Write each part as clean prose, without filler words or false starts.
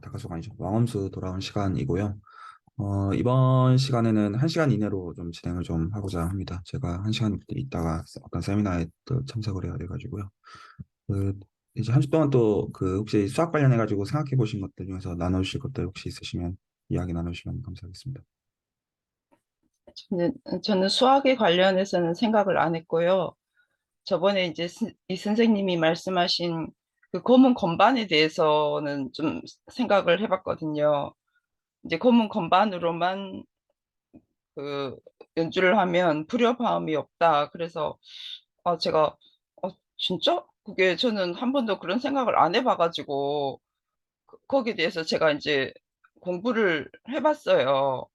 다가수가 아니죠. 왕엄수 돌아온 시간이고요. 이번 시간에는 1시간 이내로 좀 진행을 좀 하고자 합니다. 제가 1시간 있다가 어떤 세미나에 또 참석을 해야 돼가지고요. 그, 이제 1주 동안 또 혹시 수학 관련해가지고 생각해 보신 것들 중에서 나눠주실 것들 혹시 있으시면 이야기 나누시면 감사하겠습니다. 저는 수학에 관련해서는 생각을 안 했고요. 저번에 이제 이 선생님이 말씀하신 그 고문 건반에 대해서는 좀 생각을 해봤거든요. 이제 고문 건반으로만 그 연주를 하면 불협화음이 없다. 그래서 제가 진짜? 그게 저는 한 번도 그런 생각을 안 해봐가지고 거기에 대해서 제가 이제 공부를 해봤어요.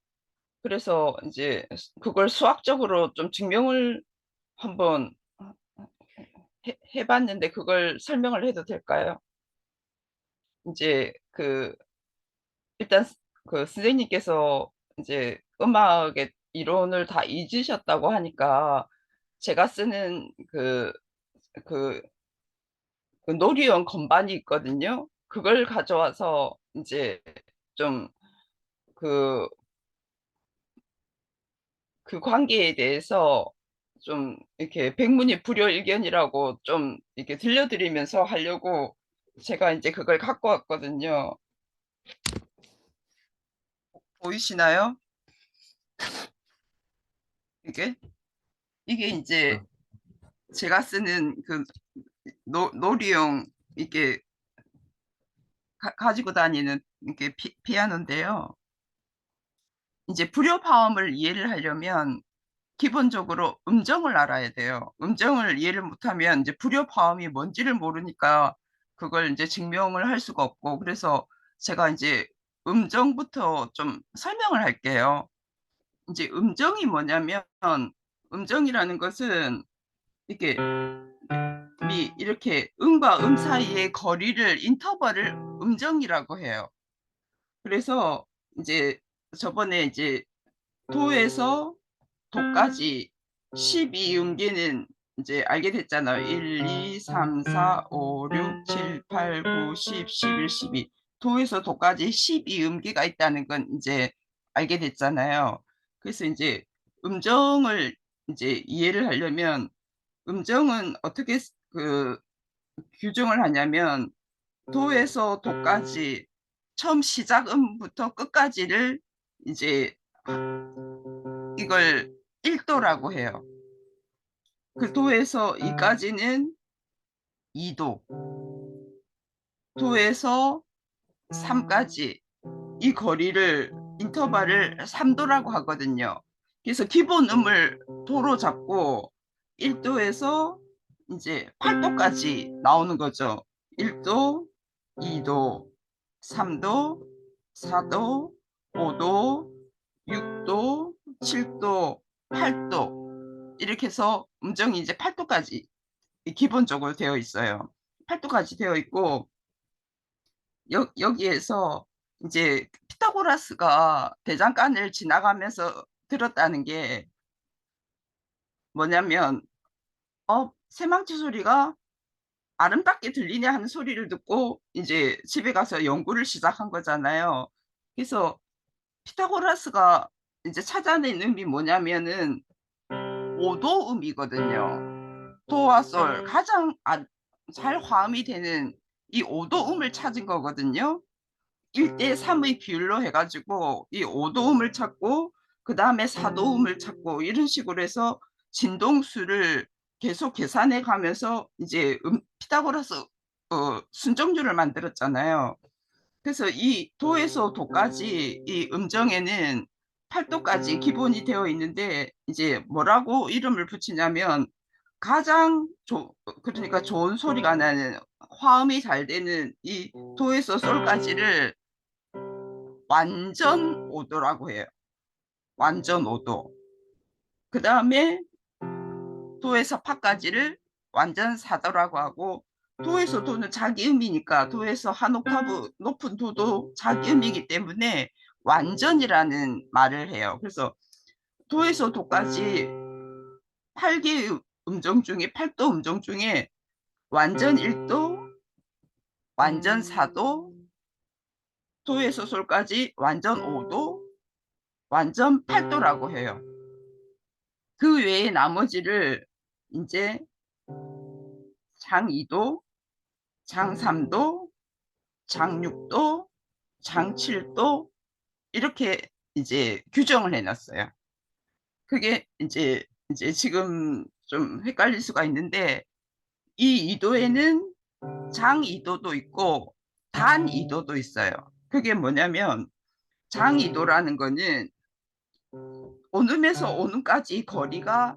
그래서 이제 그걸 수학적으로 좀 증명을 한번 해봤는데 그걸 설명을 해도 될까요? 이제 일단 그 선생님께서 이제 음악의 이론을 다 잊으셨다고 하니까 제가 쓰는 그, 그 놀이용 건반이 있거든요. 그걸 가져와서 이제 좀 그, 그 관계에 대해서 좀 이렇게 백문이 불여일견이라고 좀 이렇게 들려드리면서 하려고 제가 이제 그걸 갖고 왔거든요. 보이시나요? 이게? 이게 이제 아, 제가 쓰는 그 놀이용 이렇게 가지고 다니는 이렇게 피아노인데요. 이제 불협화음을 이해를 하려면 기본적으로 음정을 알아야 돼요. 음정을 이해를 못하면 이제 불협화음이 뭔지를 모르니까 그걸 이제 증명을 할 수가 없고 그래서 제가 이제 음정부터 좀 설명을 할게요. 이제 음정이 뭐냐면 음정이라는 것은 이렇게 이렇게 음과 음 사이의 거리를 인터벌을 음정이라고 해요. 그래서 이제 저번에 이제 도에서 도까지 12음계는 이제 알게 됐잖아요. 1, 2, 3, 4, 5, 6, 7, 8, 9, 10, 11, 12. 도에서 도까지 12음계가 있다는 건 이제 알게 됐잖아요. 그래서 이제 음정을 이제 이해를 하려면 음정은 어떻게 그 규정을 하냐면 도에서 도까지 처음 시작음부터 끝까지를 이제 이걸 1도라고 해요. 그 도에서 이까지는 2도, 도에서 3까지 이 거리를 인터벌을 3도라고 하거든요. 그래서 기본 음을 도로 잡고 1도에서 이제 8도까지 나오는 거죠. 1도, 2도, 3도, 4도, 5도, 6도, 7도, 8도 이렇게 해서 음정이 이제 8도까지 기본적으로 되어 있어요. 8도까지 되어 있고 여기에서 이제 피타고라스가 대장간을 지나가면서 들었다는 게 뭐냐면 새망치 소리가 아름답게 들리냐 하는 소리를 듣고 이제 집에 가서 연구를 시작한 거잖아요. 그래서 피타고라스가 이제 찾아낸 음이 뭐냐면은 오도음이거든요. 도와 솔 가장 잘 화음이 되는 이 오도음을 찾은 거거든요. 1대 3의 비율로 해가지고 이 오도음을 찾고 그 다음에 사도음을 찾고 이런 식으로 해서 진동수를 계속 계산해 가면서 이제 피타고라스 순정주를 만들었잖아요. 그래서 이 도에서 도까지 이 음정에는 8도까지 기본이 되어 있는데 이제 뭐라고 이름을 붙이냐면 가장 그러니까 좋은 소리가 나는 화음이 잘 되는 이 도에서 솔까지를 완전 오도라고 해요. 완전 오도. 그 다음에 도에서 파까지를 완전 사도라고 하고 도에서 도는 자기 음이니까 도에서 한 옥타브 높은 도도 자기 음이기 때문에 완전이라는 말을 해요. 그래서 도에서 도까지 8개의 음정 중에 8도 음정 중에 완전 1도, 완전 4도, 도에서 솔까지 완전 5도, 완전 8도라고 해요. 그 외에 나머지를 이제 장 2도, 장 3도, 장 6도, 장 7도 이렇게 이제 규정을 해놨어요. 그게 이제 지금 좀 헷갈릴 수가 있는데 이 2도에는 장 2도도 있고 단 2도도 있어요. 그게 뭐냐면 장 2도라는 거는 온음에서 온음까지 거리가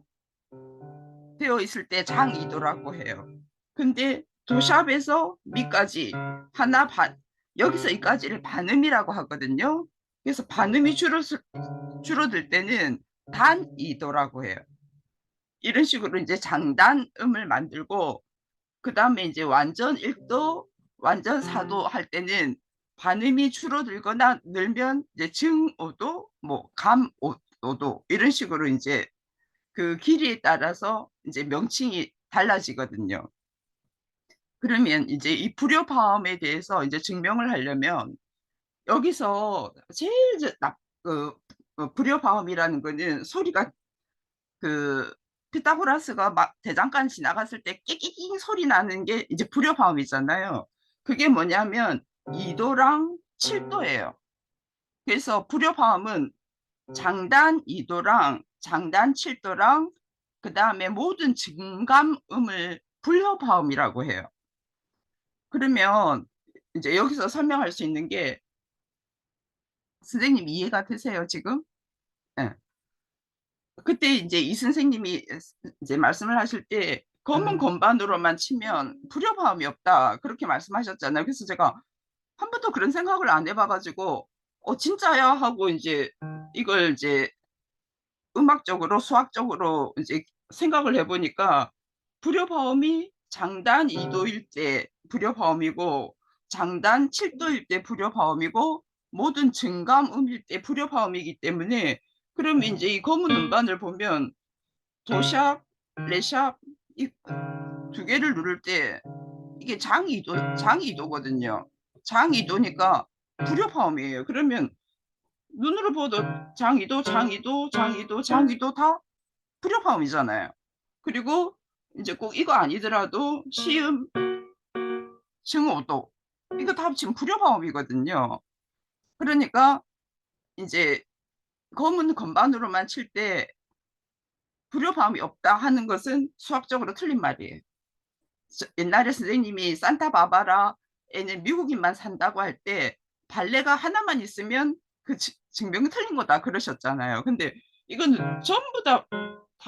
되어 있을 때 장 2도라고 해요. 근데 도샵에서 미까지 하나 반, 여기서 이까지를 반음이라고 하거든요. 그래서 반음이 줄어들 때는 단 2도라고 해요. 이런 식으로 이제 장단음을 만들고 그 다음에 이제 완전 1도, 완전 4도 할 때는 반음이 줄어들거나 늘면 이제 증오도, 뭐 감오도 이런 식으로 이제 그 길이에 따라서 이제 명칭이 달라지거든요. 그러면 이제 이 불효파음에 대해서 이제 증명을 하려면 여기서 제일 그 불효파음이라는 거는 소리가 그 피타고라스가 막 대장간 지나갔을 때 끼끼끼 소리 나는 게 이제 불효파음이잖아요. 그게 뭐냐면 2도랑 7도예요. 그래서 불효파음은 장단 2도랑 장단 7도랑 그 다음에 모든 증감음을 불효파음이라고 해요. 그러면 이제 여기서 설명할 수 있는 게 선생님 이해가 되세요, 지금? 네. 그때 이제 이 선생님이 이제 말씀을 하실 때 검은 건반으로만 치면 불협화음이 없다 그렇게 말씀하셨잖아요. 그래서 제가 한 번도 그런 생각을 안 해봐가지고 진짜야 하고 이제 이걸 이제 음악적으로 수학적으로 이제 생각을 해보니까 불협화음이 장단 2도일 때 불협화음이고 장단 7도일 때 불협화음이고 모든 증감음일 때 불협화음이기 때문에 그럼 이제 이 검은 음반을 보면 도샵, 레샵 이 두 개를 누를 때 이게 장이도거든요. 장이도니까 불협화음이에요. 그러면 눈으로 봐도 장이도, 장이도, 장이도, 장이도 다 불협화음이잖아요. 그리고 이제 꼭 이거 아니더라도 시음, 증오도 이거 다 지금 불협화음이거든요. 그러니까 이제 검은 건반으로만 칠 때 불협화음이 없다 하는 것은 수학적으로 틀린 말이에요. 옛날에 선생님이 산타바바라에는 미국인만 산다고 할 때 발레가 하나만 있으면 그 증명이 틀린 거다 그러셨잖아요. 근데 이건 전부 다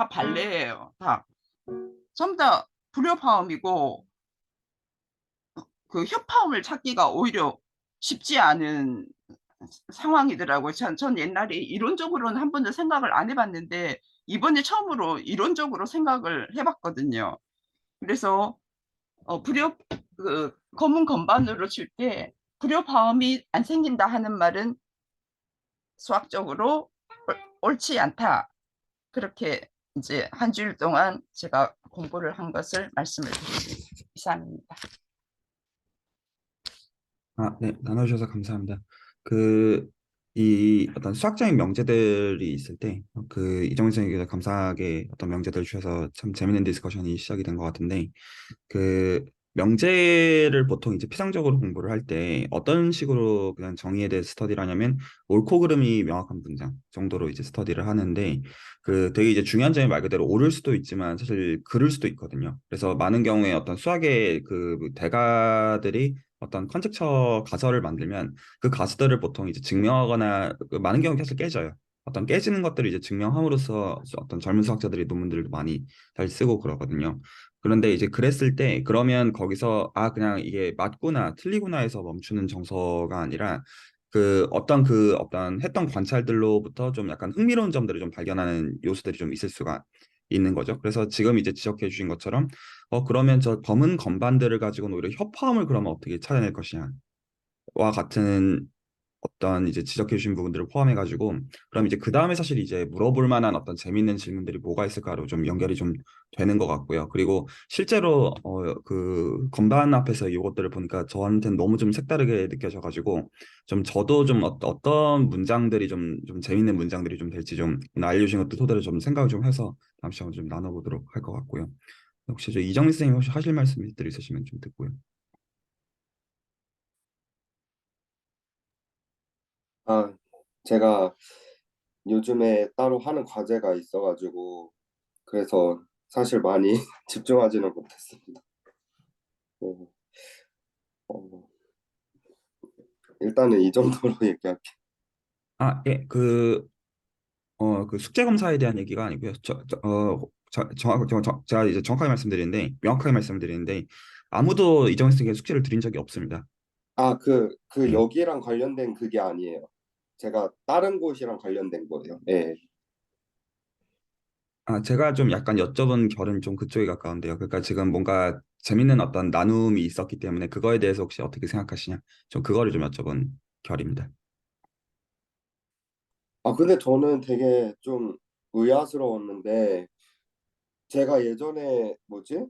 발레예요. 다 전부 다 불협화음이고 그 협화음을 찾기가 오히려 쉽지 않은 상황이더라고요. 전 옛날에 이론적으로는 한 번도 생각을 안 해봤는데 이번에 처음으로 이론적으로 생각을 해봤거든요. 그래서 불협 그 검은 건반으로 칠 때 불협화음이 안 생긴다 하는 말은 수학적으로 옳지 않다. 그렇게 이제 한 주일 동안 제가 공부를 한 것을 말씀을 드립니다. 이상입니다. 아, 네, 나눠주셔서 감사합니다. 그, 이 어떤 수학적인 명제들이 있을 때, 이정민 선생님께서 감사하게 어떤 명제들 주셔서 참 재밌는 디스커션이 시작이 된 것 같은데, 그 명제를 보통 이제 피상적으로 공부를 할 때 어떤 식으로 그냥 정의에 대해서 스터디를 하냐면 옳고 그름이 명확한 문장 정도로 이제 스터디를 하는데 그 되게 이제 중요한 점이 말 그대로 옳을 수도 있지만 사실 그를 수도 있거든요. 그래서 많은 경우에 어떤 수학의 그 대가들이 어떤 컨젝처 가설을 만들면 그 가설들을 보통 이제 증명하거나 그 많은 경우에 사실 깨져요. 어떤 깨지는 것들을 이제 증명함으로써 어떤 젊은 수학자들이 논문들도 많이 잘 쓰고 그러거든요. 그런데 이제 그랬을 때 그러면 거기서 아 그냥 이게 맞구나 틀리구나 해서 멈추는 정서가 아니라 그 어떤 했던 관찰들로부터 좀 약간 흥미로운 점들을 좀 발견하는 요소들이 좀 있을 수가 있는 거죠. 그래서 지금 이제 지적해 주신 것처럼 그러면 저 검은 건반들을 가지고는 오히려 협화음을 그러면 어떻게 찾아낼 것이냐와 같은 어떤 이제 지적해 주신 부분들을 포함해 가지고 그럼 이제 그 다음에 사실 이제 물어볼 만한 어떤 재밌는 질문들이 뭐가 있을까로 좀 연결이 좀 되는 것 같고요. 그리고 실제로 그 건반 앞에서 이것들을 보니까 저한테는 너무 좀 색다르게 느껴져 가지고 좀 저도 좀 어떤 문장들이 좀 재밌는 문장들이 좀 될지 좀 오늘 알려주신 것도 토대로 좀 생각을 좀 해서 다음 시간에 좀 나눠보도록 할 것 같고요. 혹시 저 이정민 선생님 혹시 하실 말씀들 있으시면 좀 듣고요. 아, 제가 요즘에 따로 하는 과제가 있어가지고, 그래서 사실 많이 집중하지는 못했습니다. 네, 어, 일단은 이 정도로 얘기할게요. 아, 예, 그 숙제 검사에 대한 얘기가 아니고요. 제가 이제 정확하게 말씀드리는데, 명확하게 말씀드리는데, 아무도 이정희 선생님께 숙제를 드린 적이 없습니다. 아, 그 예. 여기랑 관련된 그게 아니에요. 제가 다른 곳이랑 관련된 거예요. 예. 아, 제가 좀 약간 여쭤본 결은 좀 그쪽에 가까운데요. 그러니까 지금 뭔가 재밌는 어떤 나눔이 있었기 때문에 그거에 대해서 혹시 어떻게 생각하시냐? 좀 그거를 좀 여쭤본 결입니다. 아, 근데 저는 되게 좀 의아스러웠는데, 제가 예전에 뭐지?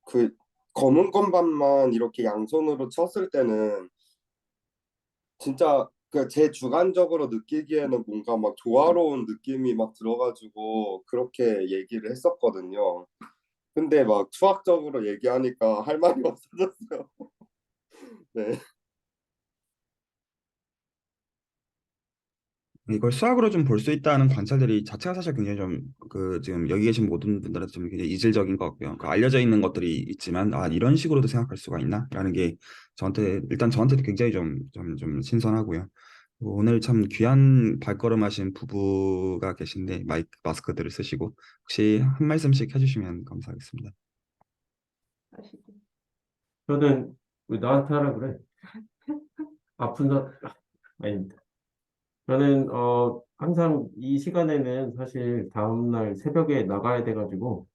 그 검은 건반만 이렇게 양손으로 쳤을 때는 진짜 그 제 주관적으로 느끼기에는 뭔가 막 조화로운 느낌이 막 들어가지고 그렇게 얘기를 했었거든요. 근데 막 수학적으로 얘기하니까 할 말이 없어졌어요. 네. 이걸 수학으로 좀 볼 수 있다는 관찰들이 자체가 사실 굉장히 좀 그 지금 여기 계신 모든 분들한테 좀 굉장히 이질적인 것 같고요. 그 알려져 있는 것들이 있지만 아 이런 식으로도 생각할 수가 있나라는 게 저한테도 굉장히 좀 신선하고요. 오늘 참 귀한 발걸음하신 부부가 계신데 마스크들을 쓰시고 혹시 한 말씀씩 해주시면 감사하겠습니다. 저는 왜 나한테 하라 그래? 아픈 사 아닙니다. 저는 항상 이 시간에는 사실 다음날 새벽에 나가야 돼가지고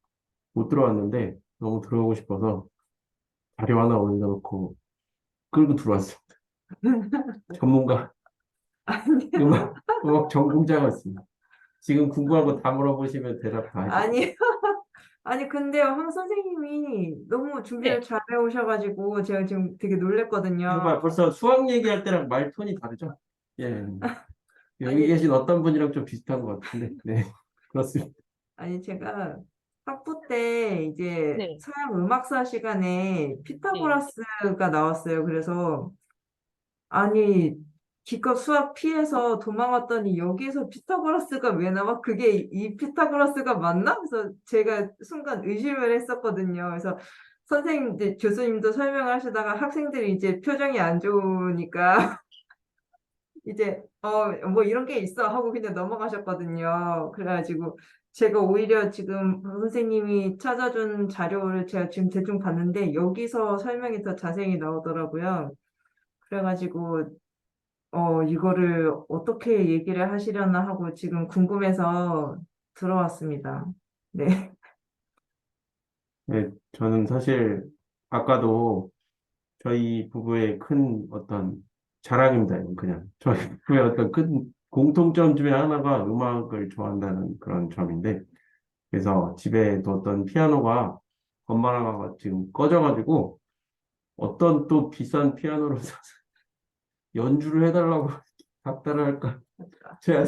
못 들어왔는데 너무 들어오고 싶어서 자료 하나 올려놓고 끌고 들어왔습니다. 전문가 아니요. 음악 전공자가 있습니다. 지금 궁금한 거 다 물어보시면 대답 다 해줄게요. 아니, 아니, 근데요, 황 선생님이 너무 준비를 네. 잘 해오셔가지고, 제가 지금 되게 이거 봐, 놀랬거든요. 벌써 수학 얘기할 때랑 말 톤이 다르죠? 예. 여기 아니, 계신 어떤 분이랑 좀 비슷한 것 같은데, 네. 그렇습니다. 아니, 제가 학부 때 이제 네. 서양 음악사 시간에 네. 피타고라스가 나왔어요. 그래서, 아니, 기껏 수학 피해서 도망왔더니 여기에서 피타고라스가 왜 나와? 그게 이 피타고라스가 맞나? 그래서 제가 순간 의심을 했었거든요. 그래서 선생님, 이제 교수님도 설명을 하시다가 학생들이 이제 표정이 안 좋으니까 이제 뭐 이런 게 있어 하고 그냥 넘어가셨거든요. 그래가지고 제가 오히려 지금 박 선생님이 찾아준 자료를 제가 지금 대충 봤는데 여기서 설명이 더 자세히 나오더라고요. 그래가지고 이거를 어떻게 얘기를 하시려나 하고 지금 궁금해서 들어왔습니다. 네. 네, 저는 사실 아까도 저희 부부의 큰 어떤 자랑입니다. 이건 그냥 저희 부부의 어떤 큰 공통점 중에 하나가 음악을 좋아한다는 그런 점인데, 그래서 집에 뒀던 피아노가 건반 하나가 지금 꺼져가지고 어떤 또 비싼 피아노를 사서 연주를 해달라고 닥달할까 제가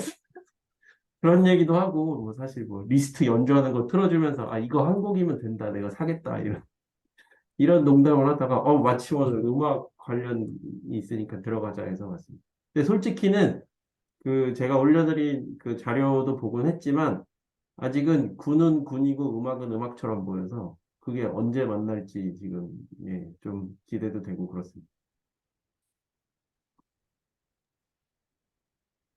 그런 얘기도 하고, 뭐 사실 뭐 리스트 연주하는 거 틀어주면서 아 이거 한 곡이면 된다, 내가 사겠다, 이런 농담을 하다가 마침 오늘 음악 관련이 있으니까 들어가자 해서 왔습니다. 근데 솔직히는 그 제가 올려드린 그 자료도 보곤 했지만 아직은 군은 군이고 음악은 음악처럼 보여서 그게 언제 만날지 지금 좀 기대도 되고 그렇습니다.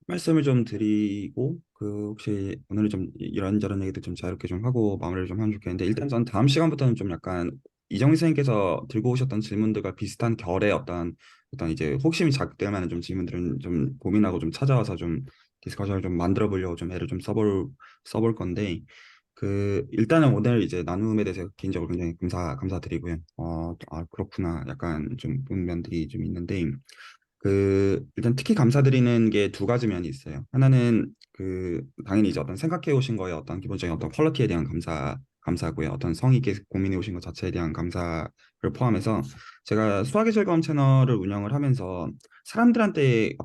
말씀을 좀 드리고 그 혹시 오늘은 좀 이런저런 얘기도 좀 자유롭게 좀 하고 마무리를 좀 하면 좋겠는데 일단 전 다음 시간부터는 좀 약간 이정희 선생님께서 들고 오셨던 질문들과 비슷한 결의 어떤 이제 호기심이 자극될 만한 좀 질문들은 좀 고민하고 좀 찾아와서 좀 디스커션을 좀 만들어 보려고 좀 애를 좀 써볼 건데 그 일단은 오늘 이제 나눔에 대해서 개인적으로 굉장히 감사드리고요. 그렇구나 약간 좀 그런 면들이 좀 있는데 일단 특히 감사드리는 게 두 가지 면이 있어요. 하나는 당연히 이제 어떤 생각해 오신 거에 어떤 기본적인 어떤 퀄리티에 대한 감사고요. 어떤 성의 있게 고민해 오신 것 자체에 대한 감사를 포함해서 제가 수학의 즐거움 채널을 운영을 하면서 사람들한테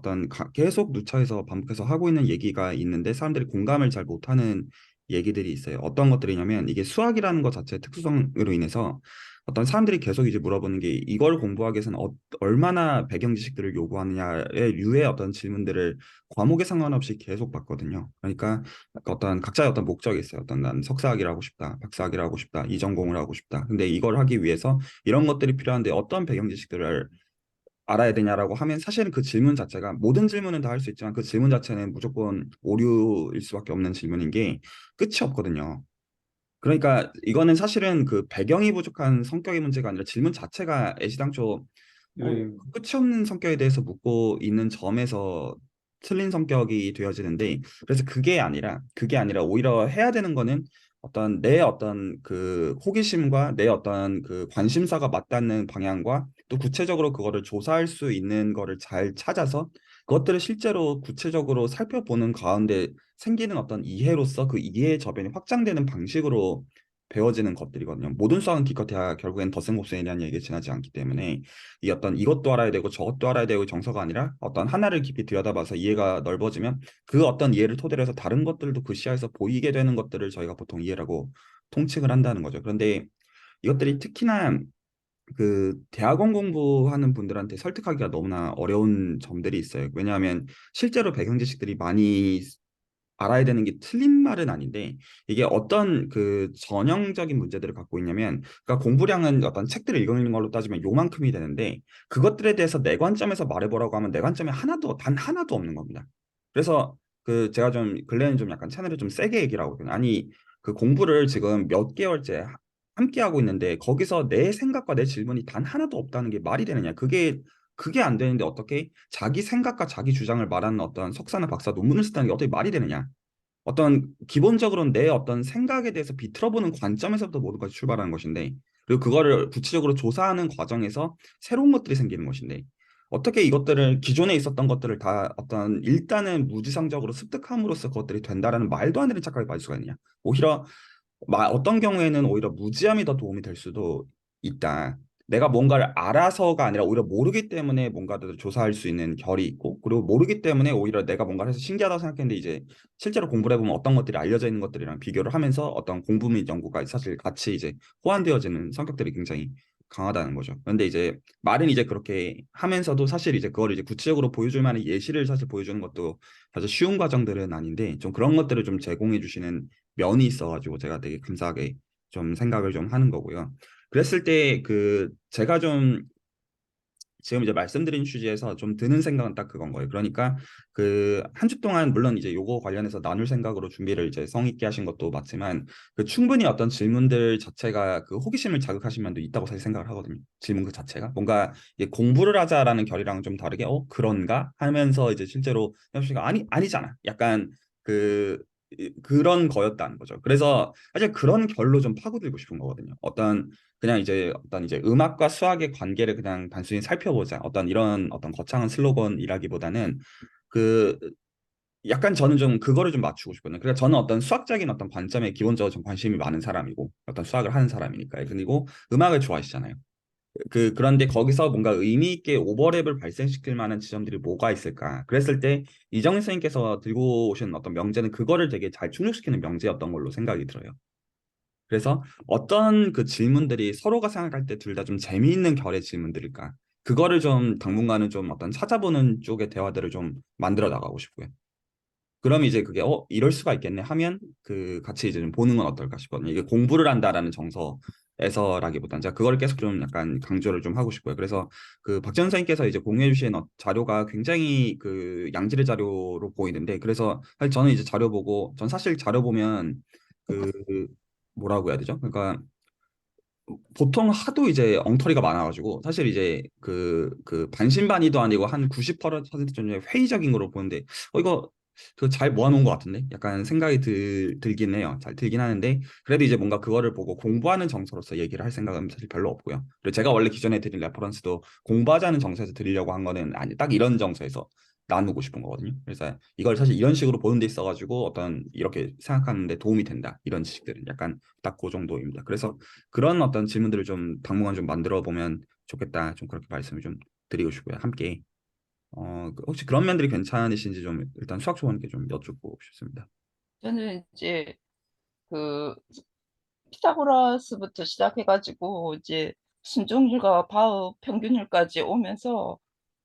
계속 누차해서 반복해서 하고 있는 얘기가 있는데 사람들이 공감을 잘 못하는 얘기들이 있어요. 어떤 것들이냐면 이게 수학이라는 것 자체의 특수성으로 인해서 어떤 사람들이 계속 이제 물어보는 게 이걸 공부하기 위해서는 얼마나 배경 지식들을 요구하느냐의 류의 어떤 질문들을 과목에 상관없이 계속 받거든요. 그러니까 어떤 각자의 어떤 목적이 있어요. 난 석사학위를 하고 싶다, 박사학위를 하고 싶다, 이 전공을 하고 싶다. 근데 이걸 하기 위해서 이런 것들이 필요한데 어떤 배경 지식들을 알아야 되냐라고 하면 사실은 그 질문 자체가 모든 질문은 다 할 수 있지만 그 질문 자체는 무조건 오류일 수밖에 없는 질문인 게 끝이 없거든요. 그러니까 이거는 사실은 그 배경이 부족한 성격의 문제가 아니라 질문 자체가 애시당초 네. 끝이 없는 성격에 대해서 묻고 있는 점에서 틀린 성격이 되어지는데 그래서 그게 아니라 오히려 해야 되는 거는 내 어떤 그 호기심과 내 어떤 그 관심사가 맞닿는 방향과 또 구체적으로 그거를 조사할 수 있는 거를 잘 찾아서 그것들을 실제로 구체적으로 살펴보는 가운데 생기는 어떤 이해로서 그 이해의 저변이 확장되는 방식으로 배워지는 것들이거든요. 모든 수학은 기껏해야 결국엔 덧셈 곱셈에 대한 얘기가 지나지 않기 때문에 이 어떤 이것도 알아야 되고 저것도 알아야 되고 정서가 아니라 어떤 하나를 깊이 들여다봐서 이해가 넓어지면 그 어떤 이해를 토대로 해서 다른 것들도 그 시야에서 보이게 되는 것들을 저희가 보통 이해라고 통칭을 한다는 거죠. 그런데 이것들이 특히나 대학원 공부하는 분들한테 설득하기가 너무나 어려운 점들이 있어요. 왜냐하면 실제로 배경 지식들이 많이 알아야 되는 게 틀린 말은 아닌데 이게 어떤 그 전형적인 문제들을 갖고 있냐면 그러니까 공부량은 어떤 책들을 읽는 걸로 따지면 요만큼이 되는데 그것들에 대해서 내 관점에서 말해보라고 하면 내 관점에 단 하나도 없는 겁니다. 그래서 제가 좀 근래는 좀 약간 채널을 좀 세게 얘기를 하거든요. 아니 그 공부를 지금 몇 개월째 함께 하고 있는데 거기서 내 생각과 내 질문이 단 하나도 없다는 게 말이 되느냐? 그게 안 되는데 어떻게 자기 생각과 자기 주장을 말하는 어떤 석사나 박사 논문을 쓴다는 게 어떻게 말이 되느냐? 기본적으로는 내 어떤 생각에 대해서 비틀어보는 관점에서부터 모든 것이 출발하는 것인데, 그리고 그거를 구체적으로 조사하는 과정에서 새로운 것들이 생기는 것인데, 어떻게 이것들을 기존에 있었던 것들을 다 일단은 무지성적으로 습득함으로써 그것들이 된다라는 말도 안 되는 착각에 빠질 수가 있느냐? 오히려 어떤 경우에는 오히려 무지함이 더 도움이 될 수도 있다. 내가 뭔가를 알아서가 아니라 오히려 모르기 때문에 뭔가를 조사할 수 있는 결이 있고, 그리고 모르기 때문에 오히려 내가 뭔가를 해서 신기하다고 생각했는데 이제 실제로 공부를 해보면 어떤 것들이 알려져 있는 것들이랑 비교를 하면서 어떤 공부 및 연구가 사실 같이 이제 호환되어지는 성격들이 굉장히 강하다는 거죠. 그런데 이제 말은 이제 그렇게 하면서도 사실 이제 그걸 이제 구체적으로 보여줄 만한 예시를 사실 보여주는 것도 사실 쉬운 과정들은 아닌데 좀 그런 것들을 좀 제공해 주시는 면이 있어가지고 제가 되게 감사하게 좀 생각을 좀 하는 거고요. 그랬을 때 제가 좀 지금 이제 말씀드린 취지에서 좀 드는 생각은 딱 그건 거예요. 그러니까 한 주 동안 물론 이제 요거 관련해서 나눌 생각으로 준비를 이제 성의 있게 하신 것도 맞지만 충분히 어떤 질문들 자체가 호기심을 자극하신 면도 있다고 사실 생각을 하거든요. 질문 그 자체가 뭔가 이게 공부를 하자라는 결이랑 좀 다르게 그런가 하면서 이제 실제로 씨가 아니잖아. 약간 그런 거였다는 거죠. 그래서 사실 그런 결로 좀 파고들고 싶은 거거든요. 그냥 이제 어떤 이제 음악과 수학의 관계를 그냥 단순히 살펴보자. 이런 어떤 거창한 슬로건이라기보다는 그 약간 저는 좀 그거를 좀 맞추고 싶거든요. 그러니까 저는 어떤 수학적인 어떤 관점에 기본적으로 좀 관심이 많은 사람이고 어떤 수학을 하는 사람이니까요. 그리고 음악을 좋아하시잖아요. 그런데 거기서 뭔가 의미 있게 오버랩을 발생시킬 만한 지점들이 뭐가 있을까? 그랬을 때 이정희 선생님께서 들고 오신 어떤 명제는 그거를 되게 잘 충족시키는 명제였던 걸로 생각이 들어요. 그래서 어떤 그 질문들이 서로가 생각할 때 둘 다 좀 재미있는 결의 질문들일까? 그거를 좀 당분간은 좀 어떤 찾아보는 쪽의 대화들을 좀 만들어 나가고 싶고요. 그럼 이제 그게 이럴 수가 있겠네 하면 같이 이제 좀 보는 건 어떨까 싶거든요. 이게 공부를 한다라는 정서에서라기보다는 제가 그걸 계속 좀 약간 강조를 좀 하고 싶고요. 그래서 박지원 선생님께서 이제 공유해 주신 자료가 굉장히 양질의 자료로 보이는데 그래서 사실 저는 이제 자료 보고 전 사실 자료 보면 그 뭐라고 해야 되죠? 그러니까 보통 하도 이제 엉터리가 많아가지고 사실 이제 반신반의도 아니고 한 90% 정도의 회의적인 거로 보는데 이거 그 잘 모아놓은 것 같은데 약간 생각이 들긴 해요. 잘 들긴 하는데 그래도 이제 뭔가 그거를 보고 공부하는 정서로서 얘기를 할 생각은 사실 별로 없고요. 그리고 제가 원래 기존에 드린 레퍼런스도 공부하자는 정서에서 드리려고 한 거는 아니 딱 이런 정서에서 나누고 싶은 거거든요. 그래서 이걸 사실 이런 식으로 보는 데 있어가지고 어떤 이렇게 생각하는데 도움이 된다 이런 지식들은 약간 딱 그 정도입니다. 그래서 그런 어떤 질문들을 좀 당분간 좀 만들어 보면 좋겠다. 좀 그렇게 말씀을 좀 드리고 싶고요. 함께 혹시 그런 면들이 괜찮으신지 좀 일단 수학 초보님께 좀 여쭙고 싶습니다. 저는 이제 그 피타고라스부터 시작해가지고 이제 순종률과 바흐 평균율까지 오면서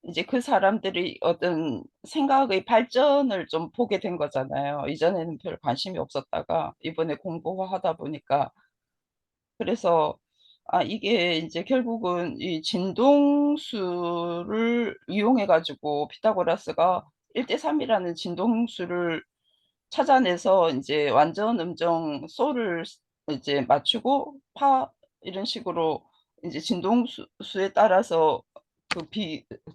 이제 그 사람들이 어떤 생각의 발전을 좀 보게 된 거잖아요. 이전에는 별 관심이 없었다가 이번에 공부하다 보니까 그래서 이게 이제 결국은 이 진동수를 이용해 가지고 피타고라스가 1대3이라는 진동수를 찾아내서 이제 완전 음정 소를 이제 맞추고 파 이런 식으로 이제 진동수에 따라서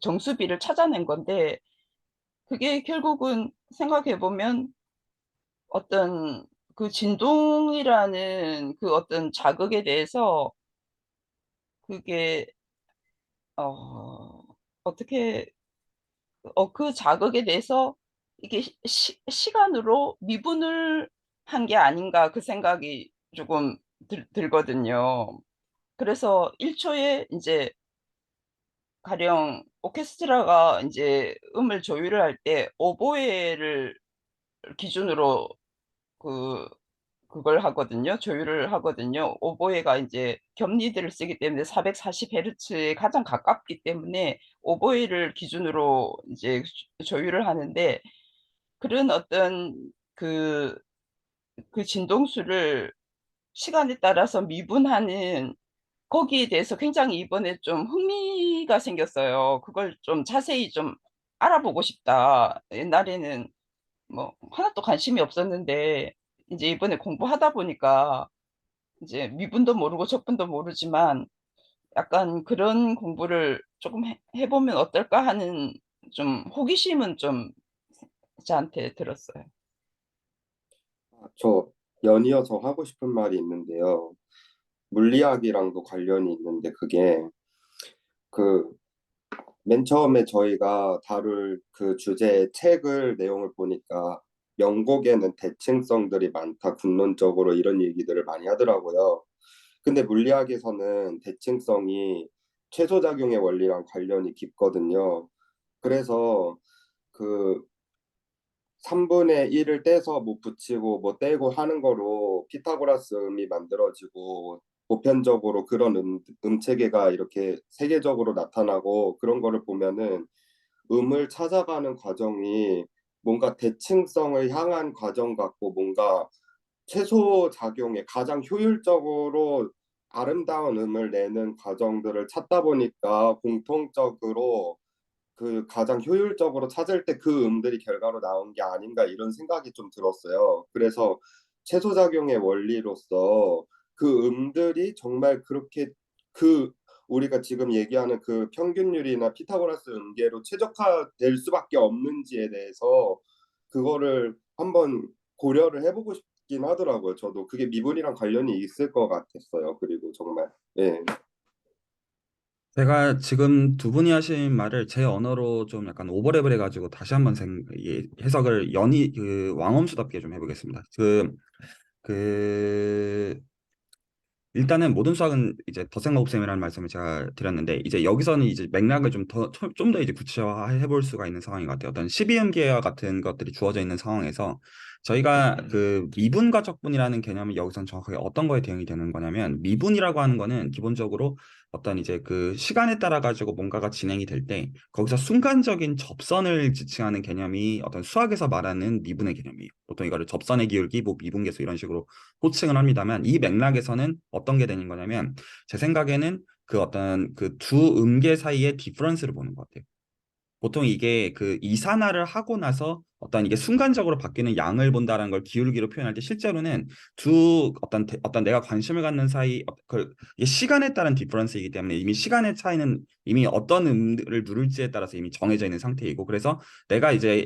정수비를 찾아낸 건데 그게 결국은 생각해 보면 어떤 그 진동이라는 그 어떤 자극에 대해서 그게 어 어떻게 그 자극에 대해서 이게 시간으로 미분을 한 게 아닌가 그 생각이 조금 들거든요. 그래서 1초에 이제 가령 오케스트라가 이제 음을 조율을 할 때 오보에를 기준으로 그 그걸 하거든요. 조율을 하거든요. 오보에가 이제 겹리들을 쓰기 때문에 440Hz에 가장 가깝기 때문에 오보에를 기준으로 이제 조율을 하는데 그런 어떤 그 진동수를 시간에 따라서 미분하는 거기에 대해서 굉장히 이번에 좀 흥미가 생겼어요. 그걸 좀 자세히 좀 알아보고 싶다. 옛날에는 뭐 하나도 관심이 없었는데 이제 이번에 공부하다 보니까 이제 미분도 모르고 적분도 모르지만 약간 그런 공부를 조금 해보면 어떨까 하는 좀 호기심은 좀 저한테 들었어요. 저 연이어서 하고 싶은 말이 있는데요. 물리학이랑도 관련이 있는데 그게 그 맨 처음에 저희가 다룰 그 주제의 책을 내용을 보니까 명곡에는 대칭성들이 많다. 군론적으로 이런 얘기들을 많이 하더라고요. 근데 물리학에서는 대칭성이 최소작용의 원리랑 관련이 깊거든요. 그래서 그 3분의 1을 떼서 뭐 붙이고 뭐 떼고 하는 거로 피타고라스 음이 만들어지고 보편적으로 그런 음체계가 이렇게 세계적으로 나타나고 그런 거를 보면은 음을 찾아가는 과정이 뭔가 대칭성을 향한 과정 같고 뭔가 최소 작용에 가장 효율적으로 아름다운 음을 내는 과정들을 찾다 보니까 공통적으로 그 가장 효율적으로 찾을 때 그 음들이 결과로 나온 게 아닌가 이런 생각이 좀 들었어요. 그래서 최소작용의 원리로서 그 음들이 정말 그렇게 그 우리가 지금 얘기하는 그 평균율이나 피타고라스 음계로 최적화될 수밖에 없는지에 대해서 그거를 한번 고려를 해보고 싶긴 하더라고요. 저도 그게 미분이랑 관련이 있을 것 같았어요. 그리고 정말 예. 제가 지금 두 분이 하신 말을 제 언어로 좀 약간 오버랩을 해가지고 다시 한번 해석을 왕엄수답게 좀 해보겠습니다. 그 일단은 모든 수학은 이제 덧셈과 곱셈이라는 말씀을 제가 드렸는데 이제 여기서는 이제 맥락을 좀 더 이제 구체화해 볼 수가 있는 상황인 것 같아요. 어떤 12음계와 같은 것들이 주어져 있는 상황에서 저희가 그 미분과 적분이라는 개념이 여기서는 정확하게 어떤 거에 대응이 되는 거냐면 미분이라고 하는 거는 기본적으로 어떤 이제 그 시간에 따라 가지고 뭔가가 진행이 될 때 거기서 순간적인 접선을 지칭하는 개념이 어떤 수학에서 말하는 미분의 개념이에요. 보통 이거를 접선의 기울기, 뭐 미분계수 이런 식으로 호칭을 합니다만 이 맥락에서는 어떤 게 되는 거냐면 제 생각에는 그 어떤 그 두 음계 사이의 디퍼런스를 보는 것 같아요. 보통 이게 그 이산화를 하고 나서 어떤 이게 순간적으로 바뀌는 양을 본다라는 걸 기울기로 표현할 때 실제로는 두 어떤 내가 관심을 갖는 사이 이게 시간에 따른 디퍼런스이기 때문에 이미 시간의 차이는 이미 어떤 음들을 누를지에 따라서 이미 정해져 있는 상태이고 그래서 내가 이제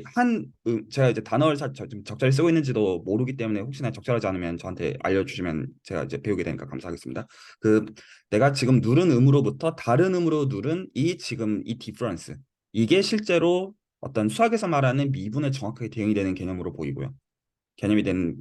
제가 이제 단어를 좀 적절히 쓰고 있는지도 모르기 때문에 혹시나 적절하지 않으면 저한테 알려주시면 제가 이제 배우게 되니까 감사하겠습니다. 그 내가 지금 누른 음으로부터 다른 음으로 누른 지금 이 디퍼런스 이게 실제로 어떤 수학에서 말하는 미분에 정확하게 대응이 되는 개념으로 보이고요. 개념이 된